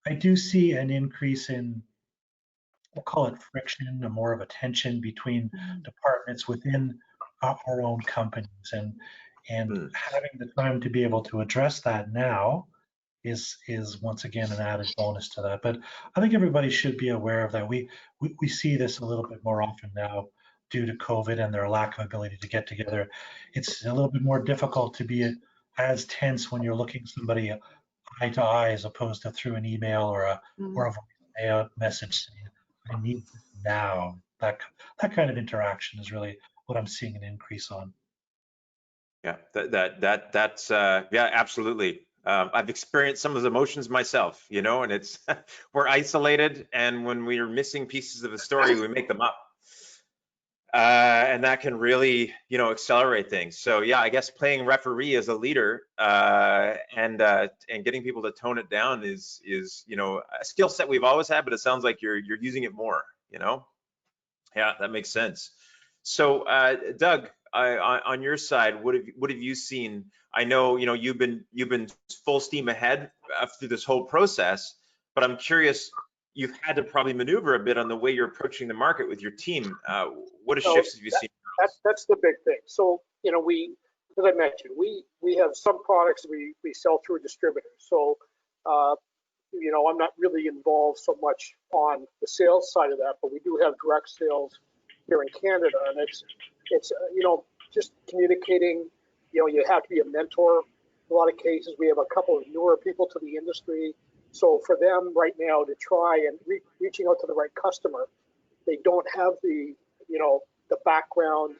I do see an increase in, we'll call it friction, or more of a tension between departments within our own companies, and Hmm. having the time to be able to address that now is once again an added bonus to that. But I think everybody should be aware of that. We see this a little bit more often now due to COVID and their lack of ability to get together. It's a little bit more difficult to be as tense when you're looking somebody eye to eye, as opposed to through an email or a voice message saying, "I need this now." That kind of interaction is really what I'm seeing an increase on. Yeah, that's yeah, absolutely. I've experienced some of those emotions myself, you know, and it's we're isolated, and when we are missing pieces of the story, we make them up, and that can really, you know, accelerate things. So yeah, I guess playing referee as a leader, and getting people to tone it down is you know, a skill set we've always had, but it sounds like you're using it more, you know. Yeah, that makes sense. So, Doug, on your side, what have you seen? I know, you know, you've been full steam ahead through this whole process, but I'm curious, you've had to probably maneuver a bit on the way you're approaching the market with your team. What So shifts have you seen? that's the big thing. So, as I mentioned, we have some products we sell through distributors. So, I'm not really involved so much on the sales side of that, but we do have direct sales here in Canada, and it's just communicating. You have to be a mentor. In a lot of cases, we have a couple of newer people to the industry, so for them right now to try and reaching out to the right customer, they don't have the background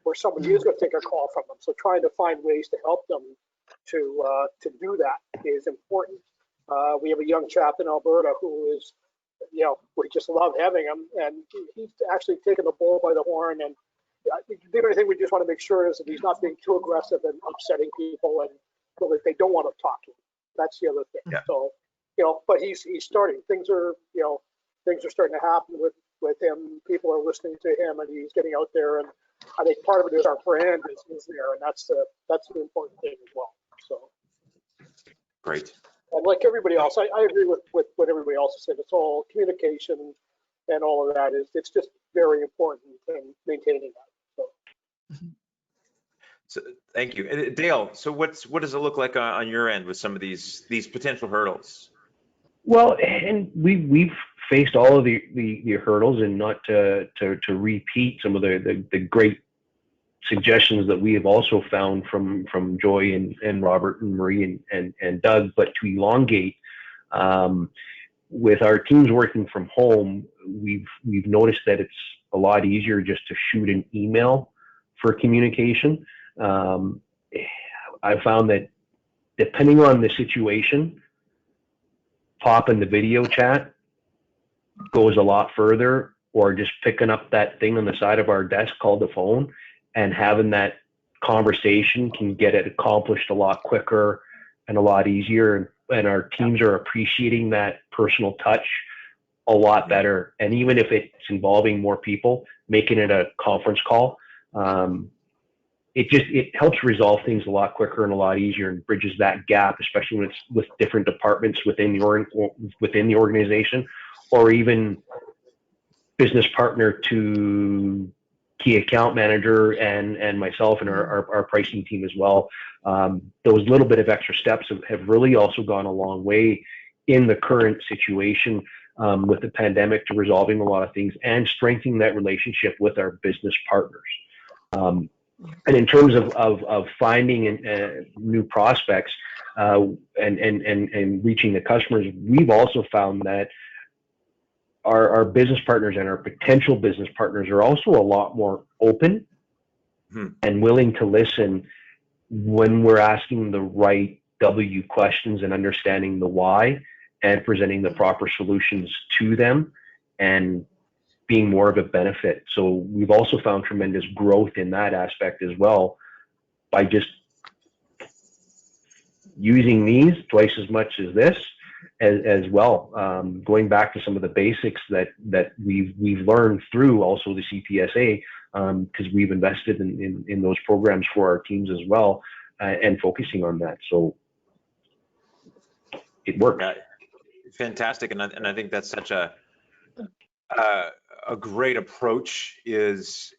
where somebody is going to take a call from them. So trying to find ways to help them to do that is important. We have a young chap in Alberta who is, we just love having him, and he's actually taken the bull by the horn. And the only thing we just want to make sure is that he's not being too aggressive and upsetting people, and so that they don't want to talk to him. That's the other thing. Yeah. So, but he's starting. Things are starting to happen with him. People are listening to him, and he's getting out there. And I think part of it is our brand is there, and that's the important thing as well. So. Great. And like everybody else, I agree with what everybody else has said. It's all communication and all of that it's just very important in maintaining that. So. So thank you, Dale. So what does it look like on your end with some of these potential hurdles? Well, and we've faced all of the hurdles, and not to repeat some of the great suggestions that we have also found from Joy and Robert and Marie and Doug, but to elongate, with our teams working from home, we've noticed that it's a lot easier just to shoot an email for communication. I found that depending on the situation, popping the video chat goes a lot further, or just picking up that thing on the side of our desk called the phone and having that conversation can get it accomplished a lot quicker and a lot easier. And our teams are appreciating that personal touch a lot better. And even if it's involving more people, making it a conference call, it helps resolve things a lot quicker and a lot easier, and bridges that gap, especially when it's with different departments within the organization, or even business partner to key account manager and myself and our pricing team as well. Those little bit of extra steps have really also gone a long way in the current situation with the pandemic, to resolving a lot of things and strengthening that relationship with our business partners. And in terms of finding new prospects and reaching the customers, we've also found that our business partners and our potential business partners are also a lot more open and willing to listen when we're asking the right W questions and understanding the why and presenting the proper solutions to them and being more of a benefit. So we've also found tremendous growth in that aspect as well, by just using these twice as much as this as well. Going back to some of the basics that we've learned through also the CPSA, because we've invested in those programs for our teams as well, and focusing on that. So it works. Fantastic. And I think that's such a great approach, is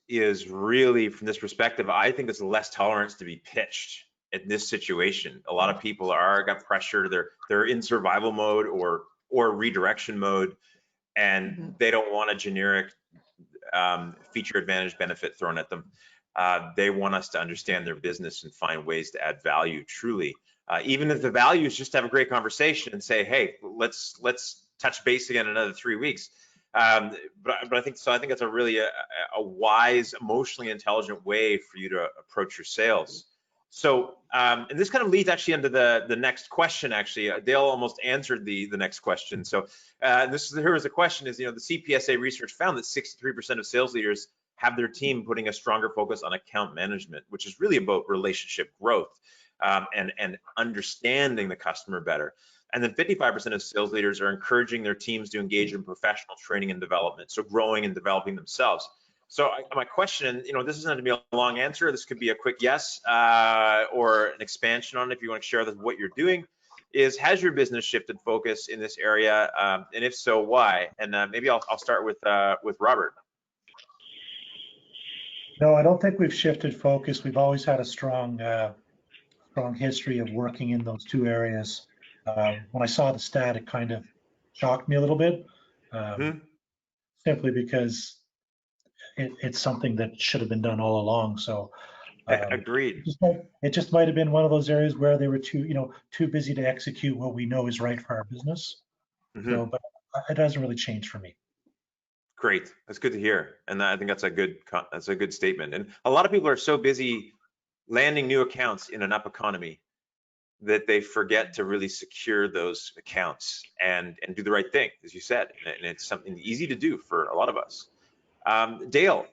really, from this perspective, I think there's less tolerance to be pitched in this situation. A lot of people got pressure, they're in survival mode or redirection mode, and they don't want a generic feature advantage benefit thrown at them. They want us to understand their business and find ways to add value truly. Even if the value is just to have a great conversation and say, hey, let's touch base again in another 3 weeks. But I think that's a really a wise, emotionally intelligent way for you to approach your sales. So, and this kind of leads actually into the next question. Actually, Dale almost answered the next question. So, here was the question: is, the CPSA research found that 63% of sales leaders have their team putting a stronger focus on account management, which is really about relationship growth and understanding the customer better. And then 55% of sales leaders are encouraging their teams to engage in professional training and development, so growing and developing themselves. So my question, this isn't going to be a long answer. This could be a quick yes or an expansion on it if you want to share what you're doing. Has your business shifted focus in this area? And if so, why? And maybe I'll start with Robert. No, I don't think we've shifted focus. We've always had a strong history of working in those two areas. When I saw the stat, it kind of shocked me a little bit, simply because it's something that should have been done all along. So agreed. It just might have been one of those areas where they were too busy to execute what we know is right for our business. So, but it doesn't really change for me. Great, that's good to hear, and I think that's a good statement. And a lot of people are so busy landing new accounts in an up economy that they forget to really secure those accounts and do the right thing, as you said. And it's something easy to do for a lot of us. Dale,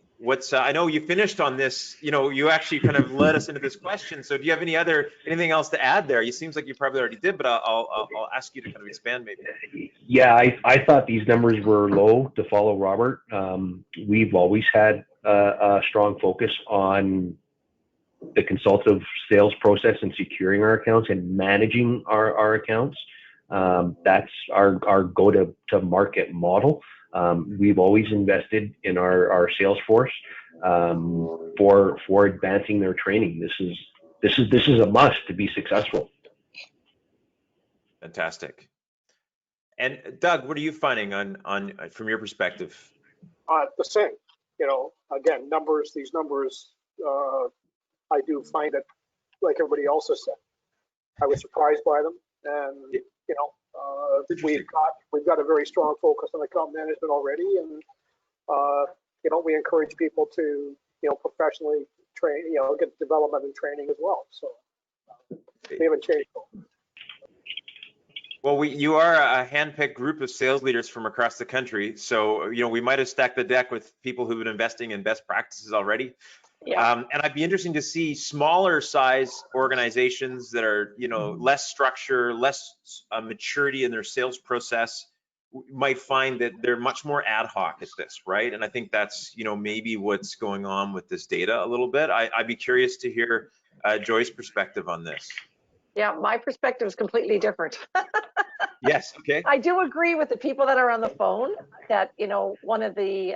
I know you finished on this, you actually kind of led us into this question. So do you have anything else to add there? It seems like you probably already did, but I'll ask you to kind of expand maybe. Yeah, I thought these numbers were low, to follow Robert. We've always had a strong focus on the consultative sales process and securing our accounts and managing our accounts. That's our go-to-market model. We've always invested in our sales force for advancing their training. This is a must to be successful. Fantastic. And Doug, what are you finding from your perspective? The same. Again, these numbers I do find it, like everybody else has said, I was surprised by them, and you know, we've got a very strong focus on account management already, and you know, we encourage people to, you know, professionally train, you know, get development and training as well. So they haven't changed. Well, you are a handpicked group of sales leaders from across the country. So, you know, we might have stacked the deck with people who've been investing in best practices already. Yeah. And I'd be interested to see smaller size organizations that are, you know, less structure, less maturity in their sales process might find that they're much more ad hoc at this, right? And I think that's, you know, maybe what's going on with this data a little bit. I'd be curious to hear Joy's perspective on this. Yeah, my perspective is completely different. Yes, okay. I do agree with the people that are on the phone that, you know, one of the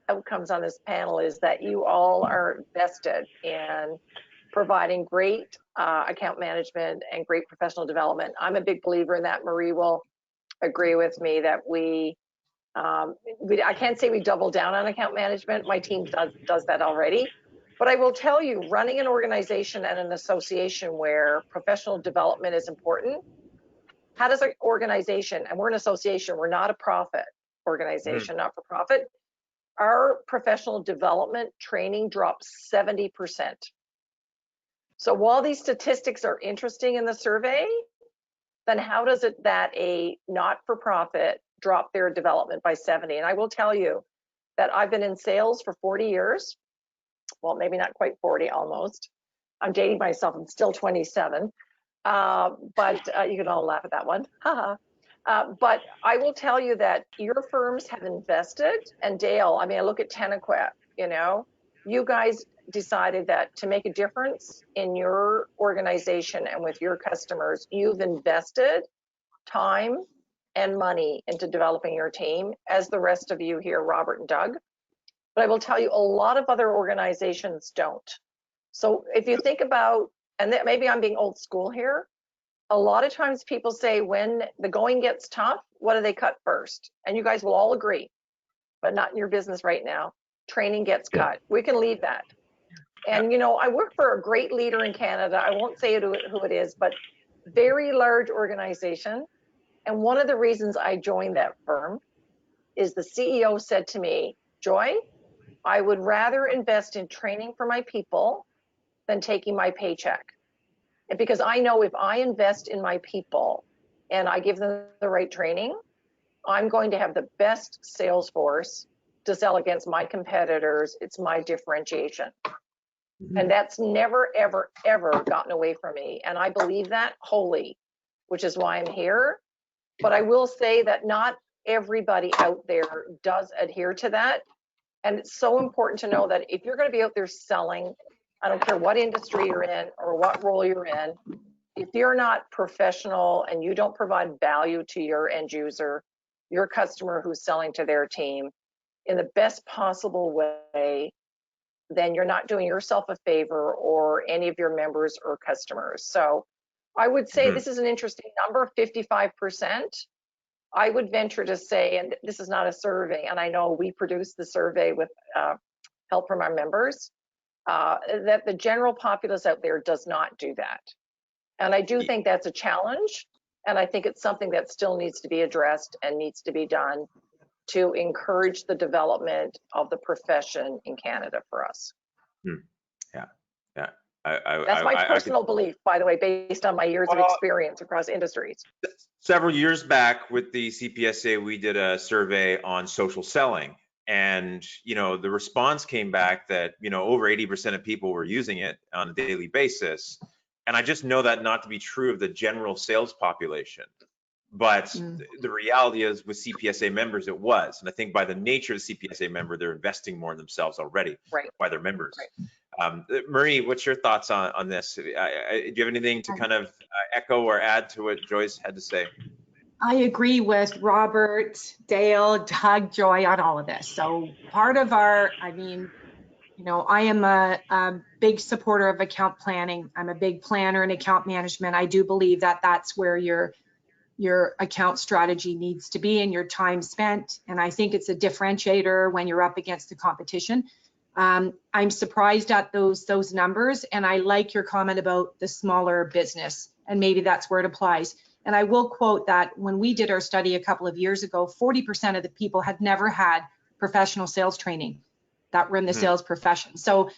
outcomes on this panel is that you all are vested in providing great account management and great professional development. I'm a big believer in that. Marie will agree with me that I can't say we double down on account management. My team does that already. But I will tell you, running an organization and an association where professional development is important, how does an organization, and we're an association, we're not a profit organization, not for profit, our professional development training drops 70%. So while these statistics are interesting in the survey, then how does it that a not-for-profit drop their development by 70? And I will tell you that I've been in sales for 40 years. Well, maybe not quite 40, almost. I'm dating myself, I'm still 27. But you can all laugh at that one. But I will tell you that your firms have invested, and Dale, I mean, I look at Tenequet, you know, you guys decided that to make a difference in your organization and with your customers, you've invested time and money into developing your team, as the rest of you here, Robert and Doug. But I will tell you, a lot of other organizations don't. So if you think about, and maybe I'm being old school here, a lot of times people say when the going gets tough, what do they cut first? And you guys will all agree, but not in your business right now. Training gets cut. We can leave that. And, you know, I work for a great leader in Canada. I won't say who it is, but very large organization. And one of the reasons I joined that firm is the CEO said to me, Joy, I would rather invest in training for my people than taking my paycheck. And because I know if I invest in my people and I give them the right training, I'm going to have the best sales force to sell against my competitors. It's my differentiation. And that's never, ever, ever gotten away from me. And I believe that wholly, which is why I'm here. But I will say that not everybody out there does adhere to that. And it's so important to know that if you're going to be out there selling, I don't care what industry you're in or what role you're in, if you're not professional and you don't provide value to your end user, your customer who's selling to their team in the best possible way, then you're not doing yourself a favor or any of your members or customers. So I would say this is an interesting number, 55%. I would venture to say, and this is not a survey, and I know we produce the survey with help from our members, that the general populace out there does not do that. And I do think that's a challenge. And I think it's something that still needs to be addressed and needs to be done to encourage the development of the profession in Canada for us. Yeah. That's my personal belief, by the way, based on my years of experience across industries. Several years back with the CPSA, we did a survey on social selling. And, you know, the response came back that, you know, over 80% of people were using it on a daily basis. And I just know that not to be true of the general sales population. But the reality is with CPSA members, it was. And I think by the nature of the CPSA member, they're investing more in themselves already by their members. Marie, what's your thoughts on this? Do you have anything to kind of echo or add to what Joyce had to say? I agree with Robert, Dale, Doug, Joy on all of this. So part of our, I mean, you know, I am a big supporter of account planning. I'm a big planner in account management. I do believe that that's where your account strategy needs to be and your time spent. And I think it's a differentiator when you're up against the competition. I'm surprised at those numbers, and I like your comment about the smaller business, and maybe that's where it applies. And I will quote that when we did our study a couple of years ago, 40% of the people had never had professional sales training that were in the sales profession. So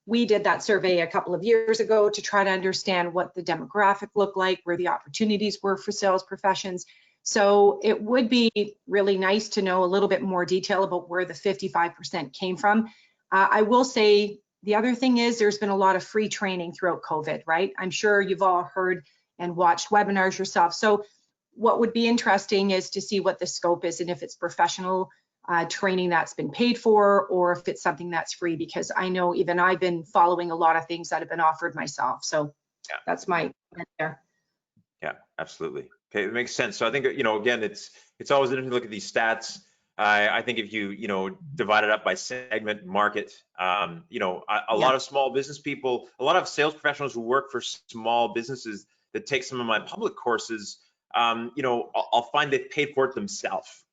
we did that survey a couple of years ago to try to understand what the demographic looked like, where the opportunities were for sales professions. So it would be really nice to know a little bit more detail about where the 55% came from. I will say the other thing is there's been a lot of free training throughout COVID, right? I'm sure you've all heard and watched webinars yourself. So what would be interesting is to see what the scope is and if it's professional training that's been paid for, or if it's something that's free, because I know even I've been following a lot of things that have been offered myself. So yeah, that's my comment there. Yeah, absolutely. Okay, it makes sense. So I think, again, it's always interesting to look at these stats. I think if you, divide it up by segment, market, a lot of small business people, a lot of sales professionals who work for small businesses that take some of my public courses, I'll find they've paid for it themselves,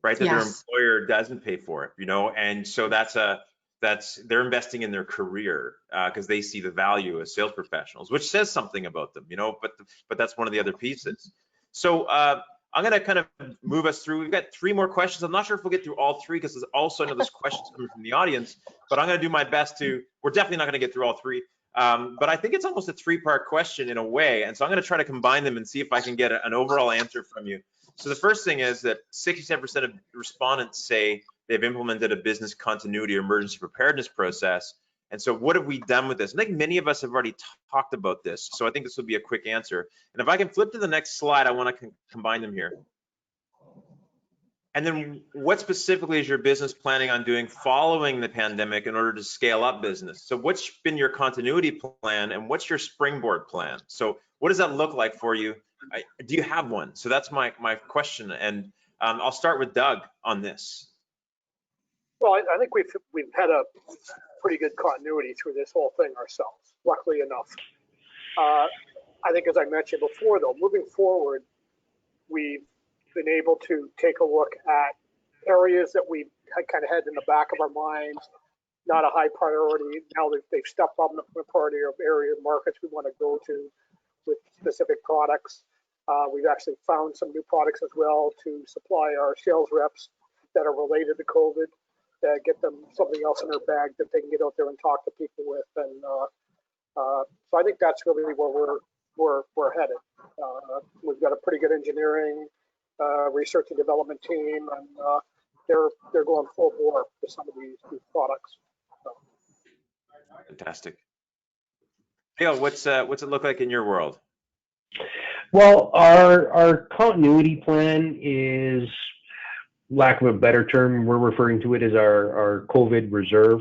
right? That their employer doesn't pay for it, and so they're investing in their career because they see the value as sales professionals, which says something about them, but that's one of the other pieces. So I'm going to kind of move us through. We've got 3 more questions. I'm not sure if we'll get through all 3 because there's also there's questions coming from the audience, but I'm going to do my best to. We're definitely not going to get through all 3, but I think it's almost a 3-part question in a way, and so I'm going to try to combine them and see if I can get an overall answer from you. So the first thing is that 67% of respondents say they've implemented a business continuity or emergency preparedness process. And so what have we done with this? I think many of us have already talked about this. So I think this will be a quick answer. And if I can flip to the next slide, I want to combine them here. And then what specifically is your business planning on doing following the pandemic in order to scale up business? So what's been your continuity plan and what's your springboard plan? So what does that look like for you? Do you have one? So that's my question. And I'll start with Doug on this. Well, I think we've had a pretty good continuity through this whole thing ourselves, luckily enough. I think, as I mentioned before, though, moving forward, we've been able to take a look at areas that we kind of had in the back of our minds, not a high priority. Now they've stepped up the priority of area markets we want to go to with specific products. We've actually found some new products as well to supply our sales reps that are related to COVID, get them something else in their bag that they can get out there and talk to people with. And so I think that's really where we're headed. We've got a pretty good engineering, research and development team, and they're going full bore with some of these products. So. Fantastic. Dale, what's it look like in your world? Well, our continuity plan is, lack of a better term, we're referring to it as our COVID reserve.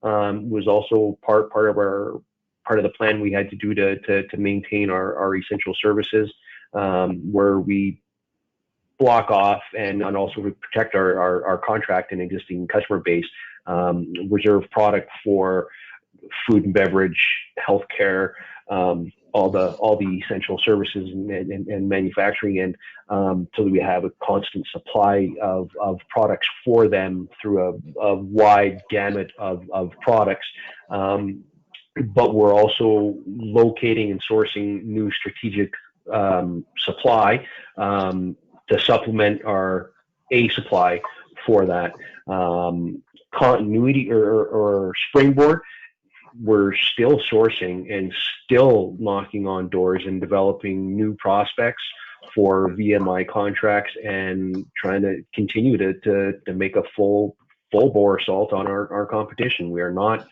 Was also part of the plan we had to do to maintain our essential services, where we block off and also protect our contract and existing customer base, reserve product for food and beverage, healthcare, all the essential services and manufacturing, and so that we have a constant supply of products for them through a wide gamut of products. But we're also locating and sourcing new strategic supply to supplement our supply for that. Continuity or springboard, we're still sourcing and still knocking on doors and developing new prospects for VMI contracts and trying to continue to make a full bore assault on our competition. We are not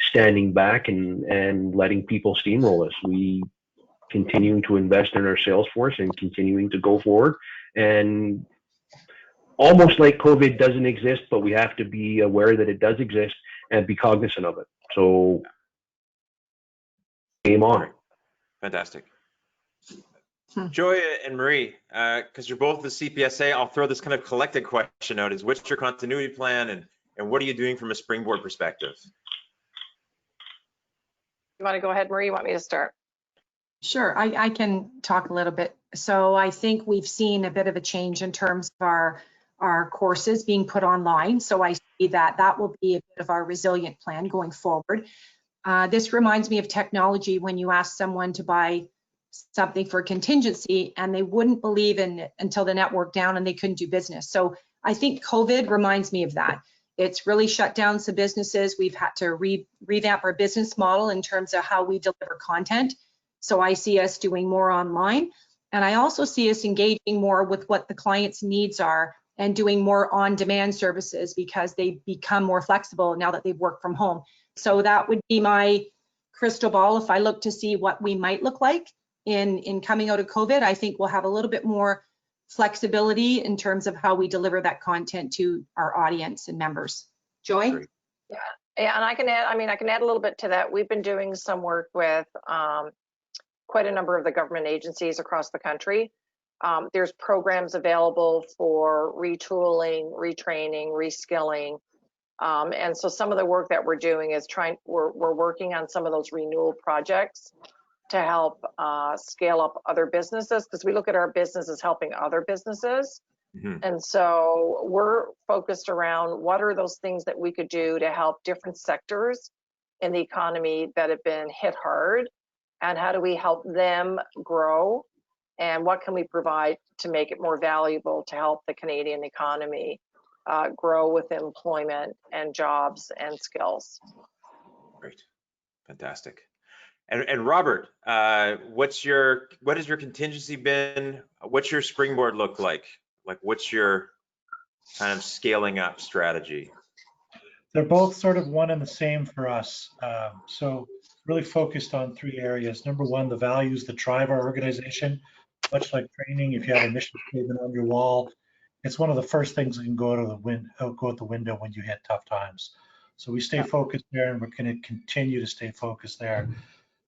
standing back and letting people steamroll us. We continuing to invest in our sales force and continuing to go forward, and almost like COVID doesn't exist, but we have to be aware that it does exist and be cognizant of it. So game on. Fantastic. Joy and Marie, because you're both the CPSA, I'll throw this kind of collected question out: is what's your continuity plan and what are you doing from a springboard perspective? You want to go ahead, Marie? You want me to start? Sure, I can talk a little bit. So I think we've seen a bit of a change in terms of our courses being put online. So I that will be a bit of our resilient plan going forward. This reminds me of technology when you ask someone to buy something for contingency and they wouldn't believe in it until the network down and they couldn't do business. So I think COVID reminds me of that. It's really shut down some businesses. We've had to revamp our business model in terms of how we deliver content. So I see us doing more online. And I also see us engaging more with what the client's needs are and doing more on-demand services because they become more flexible now that they've worked from home. So that would be my crystal ball. If I look to see what we might look like in coming out of COVID, I think we'll have a little bit more flexibility in terms of how we deliver that content to our audience and members. Joy? Great. Yeah, and I can add a little bit to that. We've been doing some work with quite a number of the government agencies across the country. There's programs available for retooling, retraining, reskilling. And so some of the work that we're doing is we're working on some of those renewal projects to help scale up other businesses, because we look at our business as helping other businesses. Mm-hmm. And so we're focused around what are those things that we could do to help different sectors in the economy that have been hit hard, and how do we help them grow, and what can we provide to make it more valuable to help the Canadian economy grow with employment and jobs and skills. Great, fantastic. And Robert, what has your contingency been? What's your springboard look like? Like, what's your kind of scaling up strategy? They're both sort of one and the same for us. So really focused on three areas. Number one, the values that drive our organization. Much like training, if you have a mission statement on your wall, it's one of the first things that can go out the window when you hit tough times. So we stay focused there, and we're going to continue to stay focused there.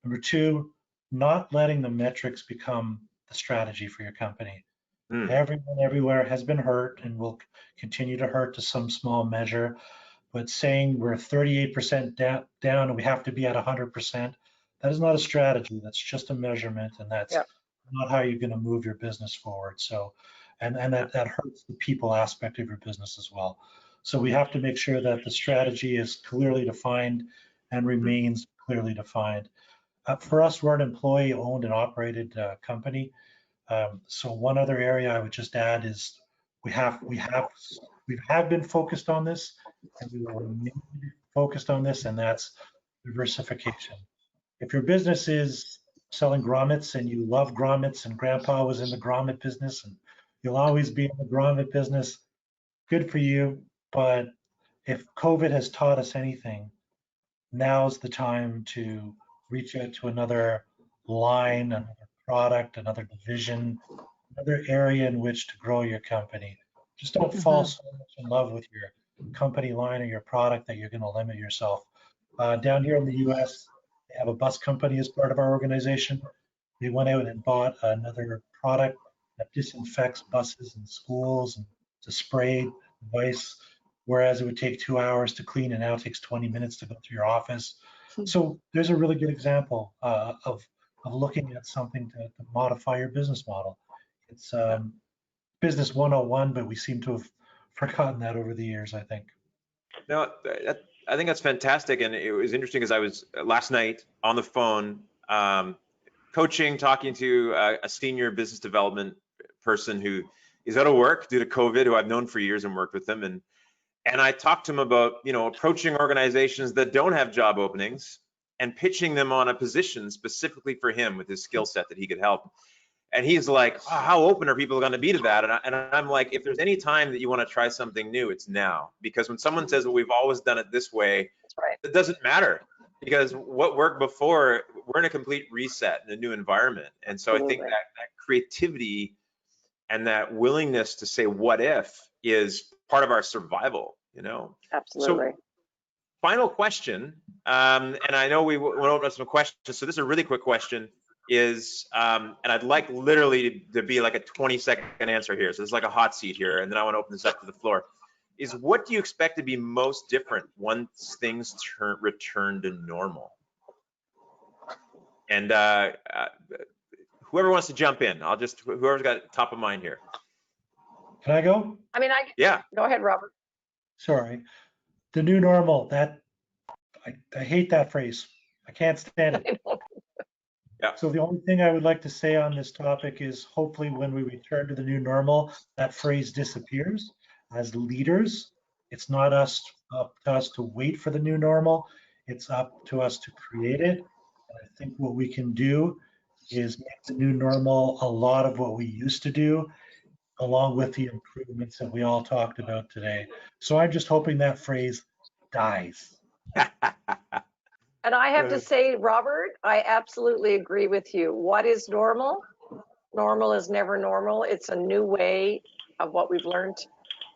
Number two, not letting the metrics become the strategy for your company. Everyone everywhere has been hurt and will continue to hurt to some small measure, but saying we're 38% down and we have to be at 100%, that is not a strategy. That's just a measurement, and that's not how you're going to move your business forward. So, and that hurts the people aspect of your business as well. So we have to make sure that the strategy is clearly defined and remains clearly defined. For us, we're an employee-owned and operated company. So one other area I would just add is we have been focused on this, and we will remain focused on this, and that's diversification. If your business is selling grommets and you love grommets and grandpa was in the grommet business and you'll always be in the grommet business, good for you. But if COVID has taught us anything, now's the time to reach out to another line, another product, another division, another area in which to grow your company. Just don't fall so much in love with your company line or your product that you're going to limit yourself. Down here in the US, they have a bus company as part of our organization. We went out and bought another product that disinfects buses and schools, and it's a spray device, whereas it would take 2 hours to clean and now it takes 20 minutes to go to your office. So there's a really good example of looking at something to modify your business model. It's business 101, but we seem to have forgotten that over the years, I think. No, I think that's fantastic. And it was interesting because I was last night on the phone talking to a senior business development person who is out of work due to COVID, who I've known for years and worked with them. And I talked to him about, approaching organizations that don't have job openings and pitching them on a position specifically for him with his skill set that he could help. And he's like, oh, how open are people going to be to that? And I'm like, if there's any time that you want to try something new, it's now. Because when someone says, well, we've always done it this way, it doesn't matter. Because what worked before, we're in a complete reset in a new environment. And so I think that creativity and that willingness to say what if is part of our survival, Absolutely. So, final question, and I know we went over some questions, so this is a really quick question, is, and I'd like literally to be like a 20-second answer here, so this is like a hot seat here, and then I want to open this up to the floor, is what do you expect to be most different once things return to normal? And whoever wants to jump in, whoever's got it top of mind here. Can I go? Yeah. Go ahead, Robert. Sorry. the new normal, that I hate that phrase. I can't stand it. Yeah. So the only thing I would like to say on this topic is hopefully when we return to the new normal, that phrase disappears. As leaders, it's not up to us to wait for the new normal. It's up to us to create it. And I think what we can do is make the new normal a lot of what we used to do, along with the improvements that we all talked about today. So I'm just hoping that phrase dies. And I have to say, Robert, I absolutely agree with you. What is normal? Normal is never normal. It's a new way of what we've learned.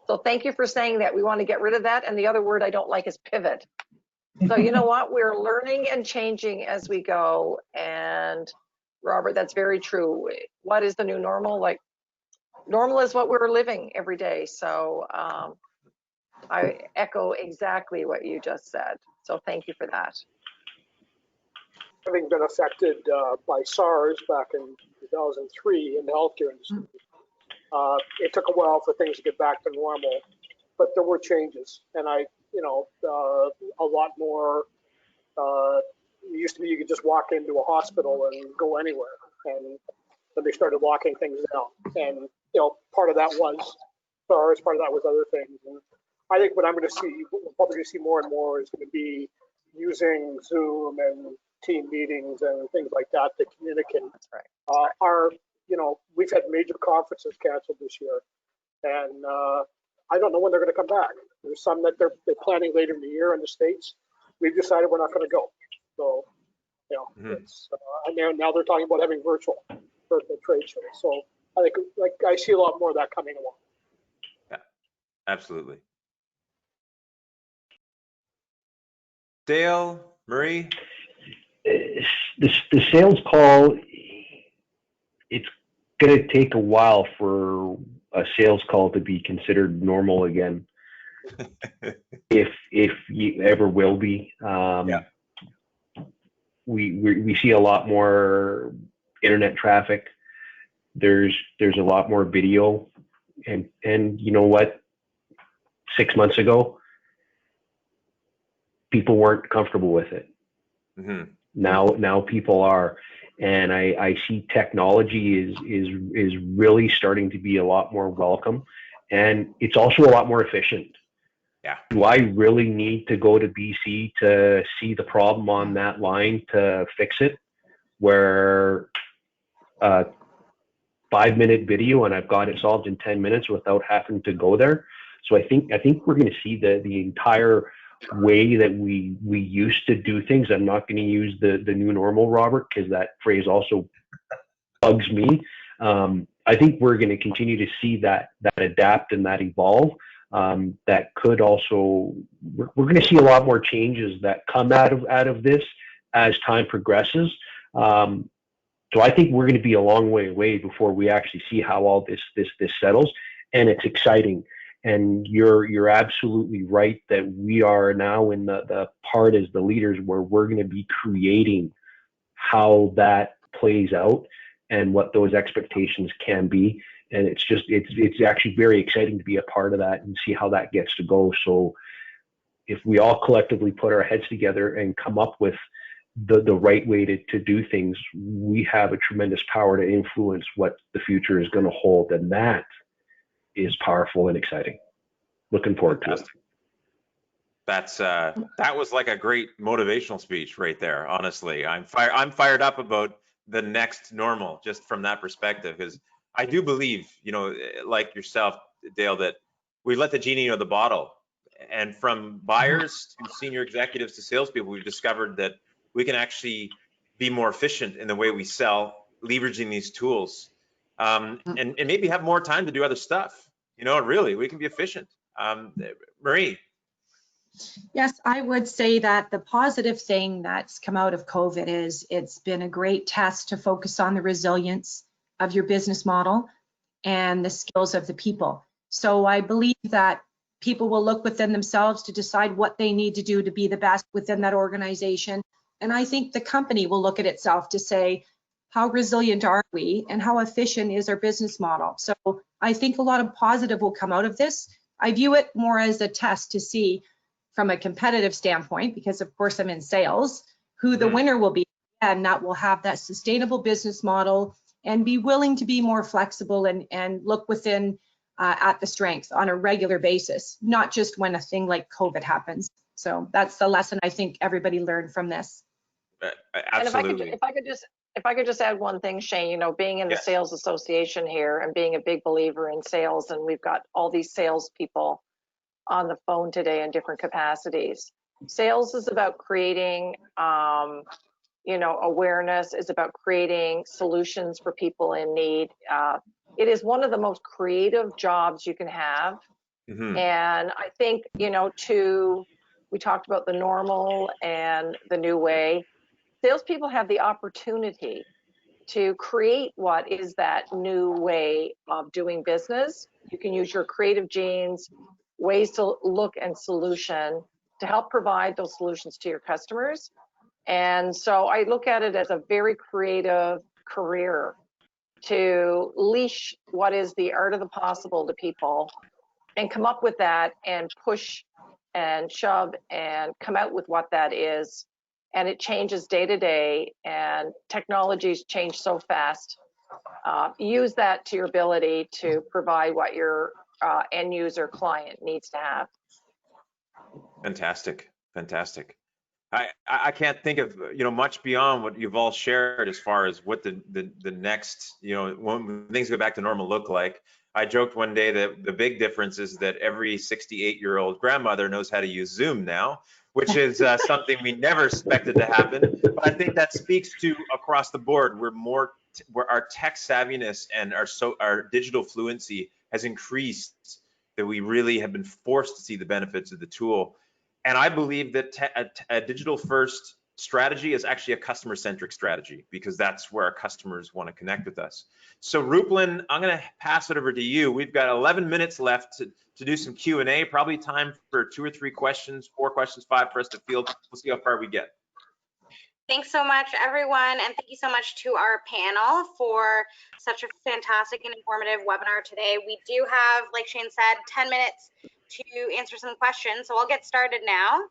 So thank you for saying that. We want to get rid of that. And the other word I don't like is pivot. So you know what? We're learning and changing as we go. And Robert, that's very true. What is the new normal? Like, normal is what we're living every day. So I echo exactly what you just said. So thank you for that. Having been affected by SARS back in 2003 in the healthcare industry, it took a while for things to get back to normal, but there were changes, and a lot more. It used to be you could just walk into a hospital and go anywhere, and then they started locking things down. And part of that was SARS, part of that was other things. And I think what we're probably going to see more and more is going to be using Zoom and team meetings and things like that to communicate. That's right. We've had major conferences canceled this year, and I don't know when they're going to come back. There's some that they're planning later in the year in the States. We've decided we're not going to go. So, it's now they're talking about having virtual trade shows. So I think I see a lot more of that coming along. Yeah, absolutely. Dale, Marie? The sales call, it's going to take a while for a sales call to be considered normal again, if you ever will be. We see a lot more internet traffic. There's a lot more video, and you know what? 6 months ago, people weren't comfortable with it. Mm-hmm. Now people are, and I see technology is really starting to be a lot more welcome, and it's also a lot more efficient. Yeah. Do I really need to go to BC to see the problem on that line to fix it? Where 5-minute video and I've got it solved in 10 minutes without having to go there. So I think we're going to see the entire way that we used to do things. I'm not going to use the new normal, Robert, because that phrase also bugs me. I think we're going to continue to see that adapt and that evolve. That could also, we're going to see a lot more changes that come out of this as time progresses. So I think we're going to be a long way away before we actually see how all this settles, and it's exciting. And you're absolutely right that we are now in the part as the leaders where we're going to be creating how that plays out and what those expectations can be. And it's actually very exciting to be a part of that and see how that gets to go. So if we all collectively put our heads together and come up with the right way to do things, we have a tremendous power to influence what the future is going to hold. And that is powerful and exciting. Looking forward to it. That was like a great motivational speech right there. Honestly, I'm fired up about the next normal just from that perspective, because I do believe, like yourself, Dale, that we let the genie out of the bottle, and from buyers to senior executives to salespeople, we've discovered that we can actually be more efficient in the way we sell, leveraging these tools, and maybe have more time to do other stuff. Really, we can be efficient. Marie. Yes, I would say that the positive thing that's come out of COVID is it's been a great test to focus on the resilience of your business model and the skills of the people. So I believe that people will look within themselves to decide what they need to do to be the best within that organization. And I think the company will look at itself to say, how resilient are we and how efficient is our business model? So I think a lot of positive will come out of this. I view it more as a test to see from a competitive standpoint, because of course I'm in sales, who the winner will be, and that will have that sustainable business model and be willing to be more flexible and look within at the strengths on a regular basis, not just when a thing like COVID happens. So that's the lesson I think everybody learned from this. Absolutely. And if I could just add one thing, Shane, you know, being in the Yes. sales association here and being a big believer in sales, and we've got all these salespeople on the phone today in different capacities. Sales is about creating, you know, awareness, is about creating solutions for people in need. It is one of the most creative jobs you can have. And I think, you know, we talked about the normal and the new way. Salespeople have the opportunity to create what is that new way of doing business. You can use your creative genes, ways to look and solution to help provide those solutions to your customers. And so I look at it as a very creative career to leash what is the art of the possible to people and come up with that and push and shove and come out with what that is. And it changes day to day, and technologies change so fast. Use that to your ability to provide what your end user client needs to have. Fantastic. I can't think of, you know, much beyond what you've all shared as far as what the next, you know, when things go back to normal look like. I joked one day that the big difference is that every 68-year-old grandmother knows how to use Zoom now, which is something we never expected to happen. But I think that speaks to across the board, where our tech savviness and our digital fluency has increased, that we really have been forced to see the benefits of the tool. And I believe that a digital first strategy is actually a customer centric strategy, because that's where our customers want to connect with us. So Rupalin, I'm going to pass it over to you. We've got 11 minutes left to do some Q&A, probably time for 2 or 3 questions, 4 questions, 5 for us to field. We'll see how far we get. Thanks so much, everyone, and thank you so much to our panel for such a fantastic and informative webinar today. We do have, like Shane said, 10 minutes to answer some questions, so I'll get started now.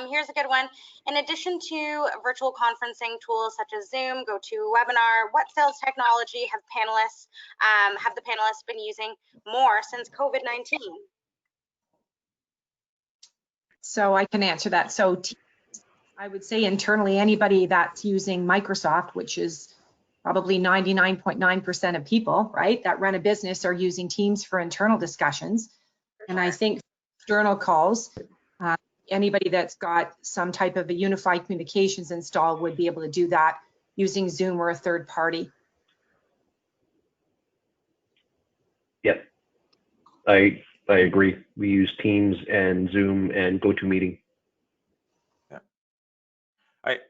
Here's a good one. In addition to virtual conferencing tools such as Zoom, GoToWebinar, what sales technology have the panelists been using more since COVID-19? So I can answer that. So I would say internally, anybody that's using Microsoft, which is probably 99.9% of people, right, that run a business are using Teams for internal discussions. And I think external calls, anybody that's got some type of a unified communications installed would be able to do that using Zoom or a third party. Yep, I agree. We use Teams and Zoom and GoToMeeting. Yeah,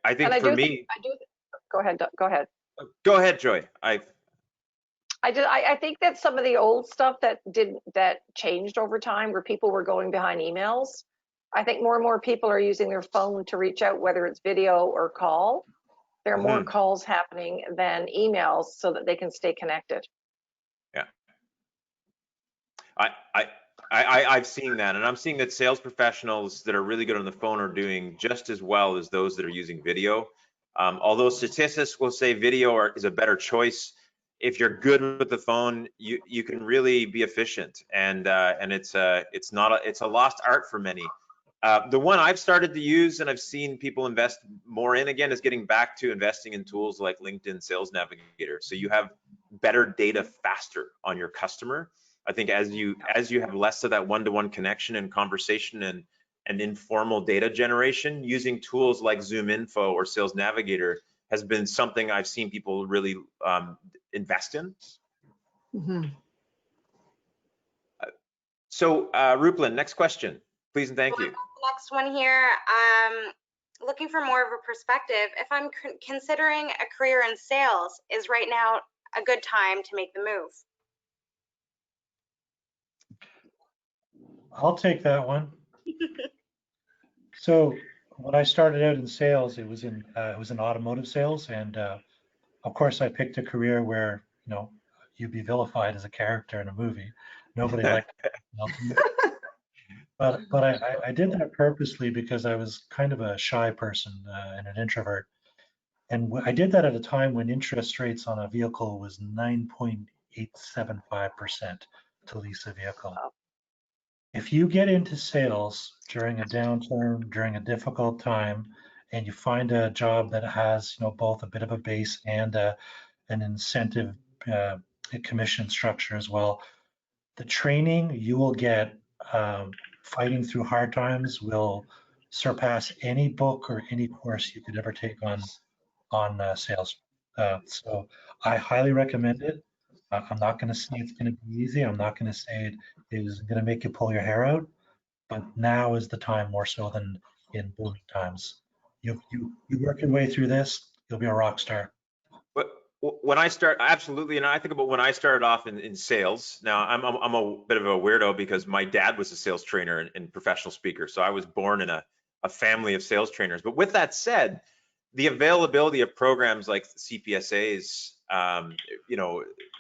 I think for me. Go ahead. Go ahead. Go ahead, Joy. I think that some of the old stuff that changed over time, where people were going behind emails. I think more and more people are using their phone to reach out, whether it's video or call. There are more calls happening than emails, so that they can stay connected. Yeah, I've seen that, and I'm seeing that sales professionals that are really good on the phone are doing just as well as those that are using video. Although statistics will say video is a better choice, if you're good with the phone, you can really be efficient, and it's a lost art for many. The one I've started to use and I've seen people invest more in again is getting back to investing in tools like LinkedIn Sales Navigator. So you have better data faster on your customer. I think as you have less of that one-to-one connection and conversation and informal data generation, using tools like Zoom Info or Sales Navigator has been something I've seen people really invest in. So Rupalin, next question, please and thank you. Next one here, looking for more of a perspective. If I'm considering a career in sales, is right now a good time to make the move? I'll take that one. So when I started out in sales, it was in automotive sales, and of course I picked a career where, you know, you'd be vilified as a character in a movie. Nobody liked it. But I did that purposely because I was kind of a shy person and an introvert. And I did that at a time when interest rates on a vehicle was 9.875% to lease a vehicle. If you get into sales during a downturn, during a difficult time, and you find a job that has, both a bit of a base and an incentive a commission structure as well, the training you will get fighting through hard times will surpass any book or any course you could ever take on sales. So I highly recommend it. I'm not going to say it's going to be easy. I'm not going to say it is going to make you pull your hair out, but now is the time more so than in booming times. You work your way through this, you'll be a rock star. But when I start, absolutely, and I think about when I started off in sales. Now I'm a bit of a weirdo because my dad was a sales trainer and professional speaker, so I was born in a family of sales trainers. But with that said, the availability of programs like CPSA's,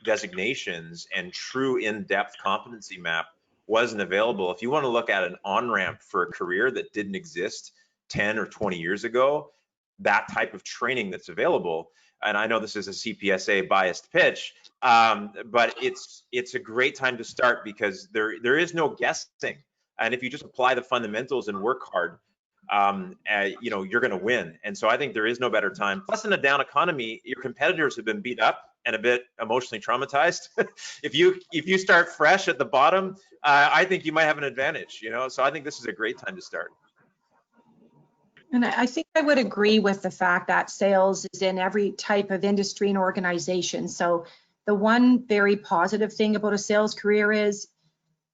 designations and true in-depth competency map wasn't available. If you want to look at an on-ramp for a career that didn't exist 10 or 20 years ago, that type of training that's available, and I know this is a CPSA biased pitch, but it's a great time to start because there is no guessing. And if you just apply the fundamentals and work hard, you're going to win. And so I think there is no better time. Plus, in a down economy, your competitors have been beat up and a bit emotionally traumatized. If you start fresh at the bottom, I think you might have an advantage. So I think this is a great time to start. And I think I would agree with the fact that sales is in every type of industry and organization. So the one very positive thing about a sales career is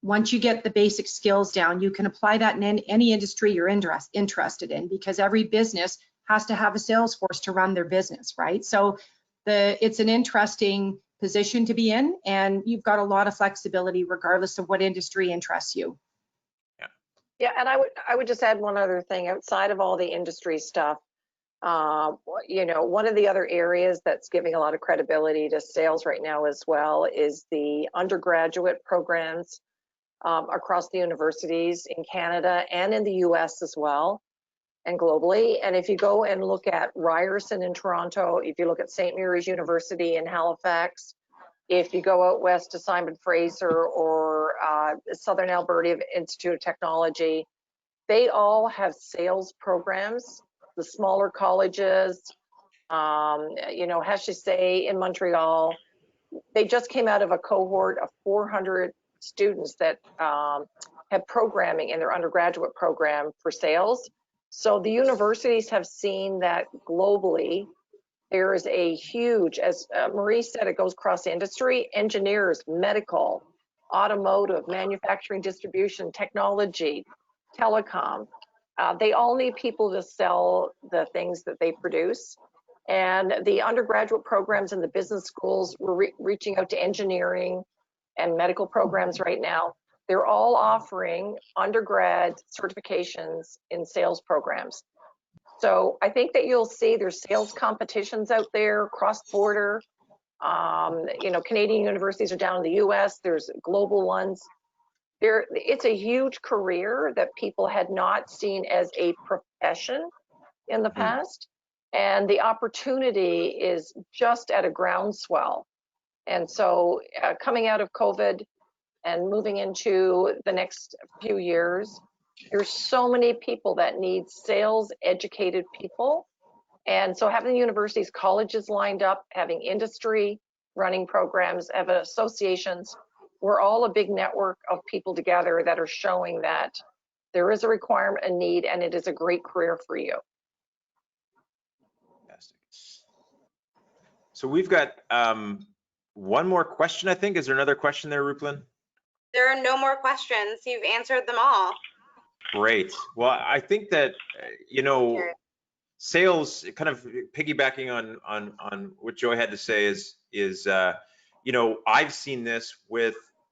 once you get the basic skills down, you can apply that in any industry you're interested in, because every business has to have a sales force to run their business, right? So it's an interesting position to be in, and you've got a lot of flexibility regardless of what industry interests you. Yeah, and I would just add one other thing outside of all the industry stuff. One of the other areas that's giving a lot of credibility to sales right now as well is the undergraduate programs across the universities in Canada and in the US as well, and globally. And if you go and look at Ryerson in Toronto, if you look at St. Mary's University in Halifax, if you go out west to Simon Fraser or Southern Alberta Institute of Technology, they all have sales programs. The smaller colleges, HEC in Montreal, they just came out of a cohort of 400 students that have programming in their undergraduate program for sales. So the universities have seen that globally, there is a huge, as Marie said, it goes cross industry, engineers, medical, automotive, manufacturing, distribution, technology, telecom. They all need people to sell the things that they produce. And the undergraduate programs in the business schools, we're reaching out to engineering and medical programs right now. They're all offering undergrad certifications in sales programs. So I think that you'll see there's sales competitions out there, cross-border. Canadian universities are down in the US, there's global ones. It's a huge career that people had not seen as a profession in the past. And the opportunity is just at a groundswell. And so coming out of COVID and moving into the next few years, there's so many people that need sales educated people. And so having the universities, colleges lined up, having industry running programs, having associations, we're all a big network of people together that are showing that there is a requirement, a need, and it is a great career for you. Fantastic. So we've got one more question, I think. Is there another question there, Rupalin? There are no more questions. You've answered them all. Great. Well, I think that, sales, kind of piggybacking on what Joy had to say is I've seen this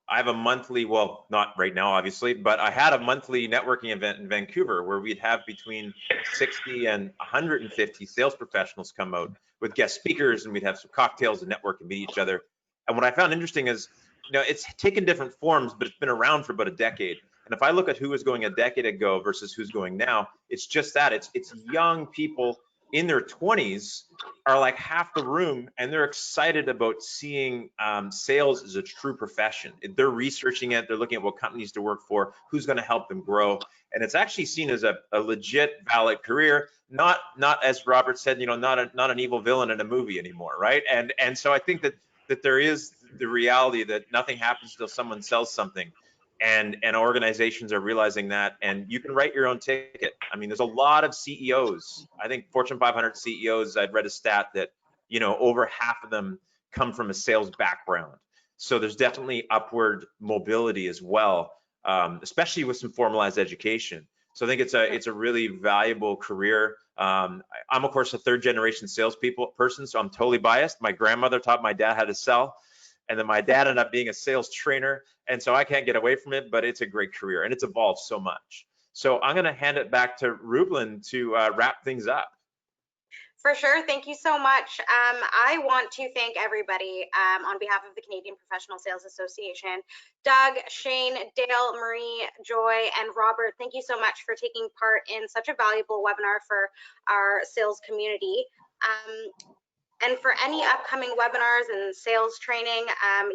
I have a monthly, well, not right now, obviously, but I had a monthly networking event in Vancouver where we'd have between 60 and 150 sales professionals come out with guest speakers, and we'd have some cocktails and network and meet each other. And what I found interesting is, it's taken different forms, but it's been around for about a decade. And if I look at who was going a decade ago versus who's going now, it's just that. It's young people in their 20s are like half the room, and they're excited about seeing sales as a true profession. They're researching it. They're looking at what companies to work for, who's going to help them grow. And it's actually seen as a legit, valid career, not as Robert said, you know, not an evil villain in a movie anymore, right? And so I think that there is the reality that nothing happens until someone sells something. And organizations are realizing that, and you can write your own ticket. I mean, there's a lot of CEOs. I think Fortune 500 CEOs, I'd read a stat that, you know, over half of them come from a sales background. So there's definitely upward mobility as well, especially with some formalized education. So I think it's a really valuable career. I'm of course a third generation person, so I'm totally biased. My grandmother taught my dad how to sell, and then my dad ended up being a sales trainer, and so I can't get away from it, but it's a great career and it's evolved so much. So I'm going to hand it back to Rublin to wrap things up. For sure. Thank you so much. I want to thank everybody on behalf of the Canadian Professional Sales Association. Doug, Shane, Dale, Marie, Joy, and Robert, thank you so much for taking part in such a valuable webinar for our sales community. And for any upcoming webinars and sales training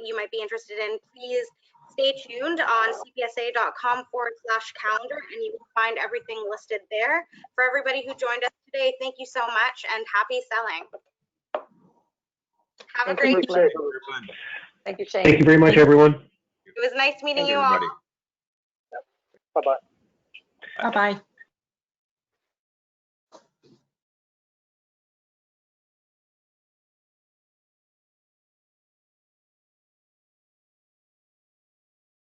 you might be interested in, please stay tuned on cpsa.com/calendar, and you will find everything listed there. For everybody who joined us today, thank you so much and happy selling. Have a great day. Thank you, Shane. Thank you very much, everyone. It was nice meeting you all. Everybody. Bye-bye. Bye-bye.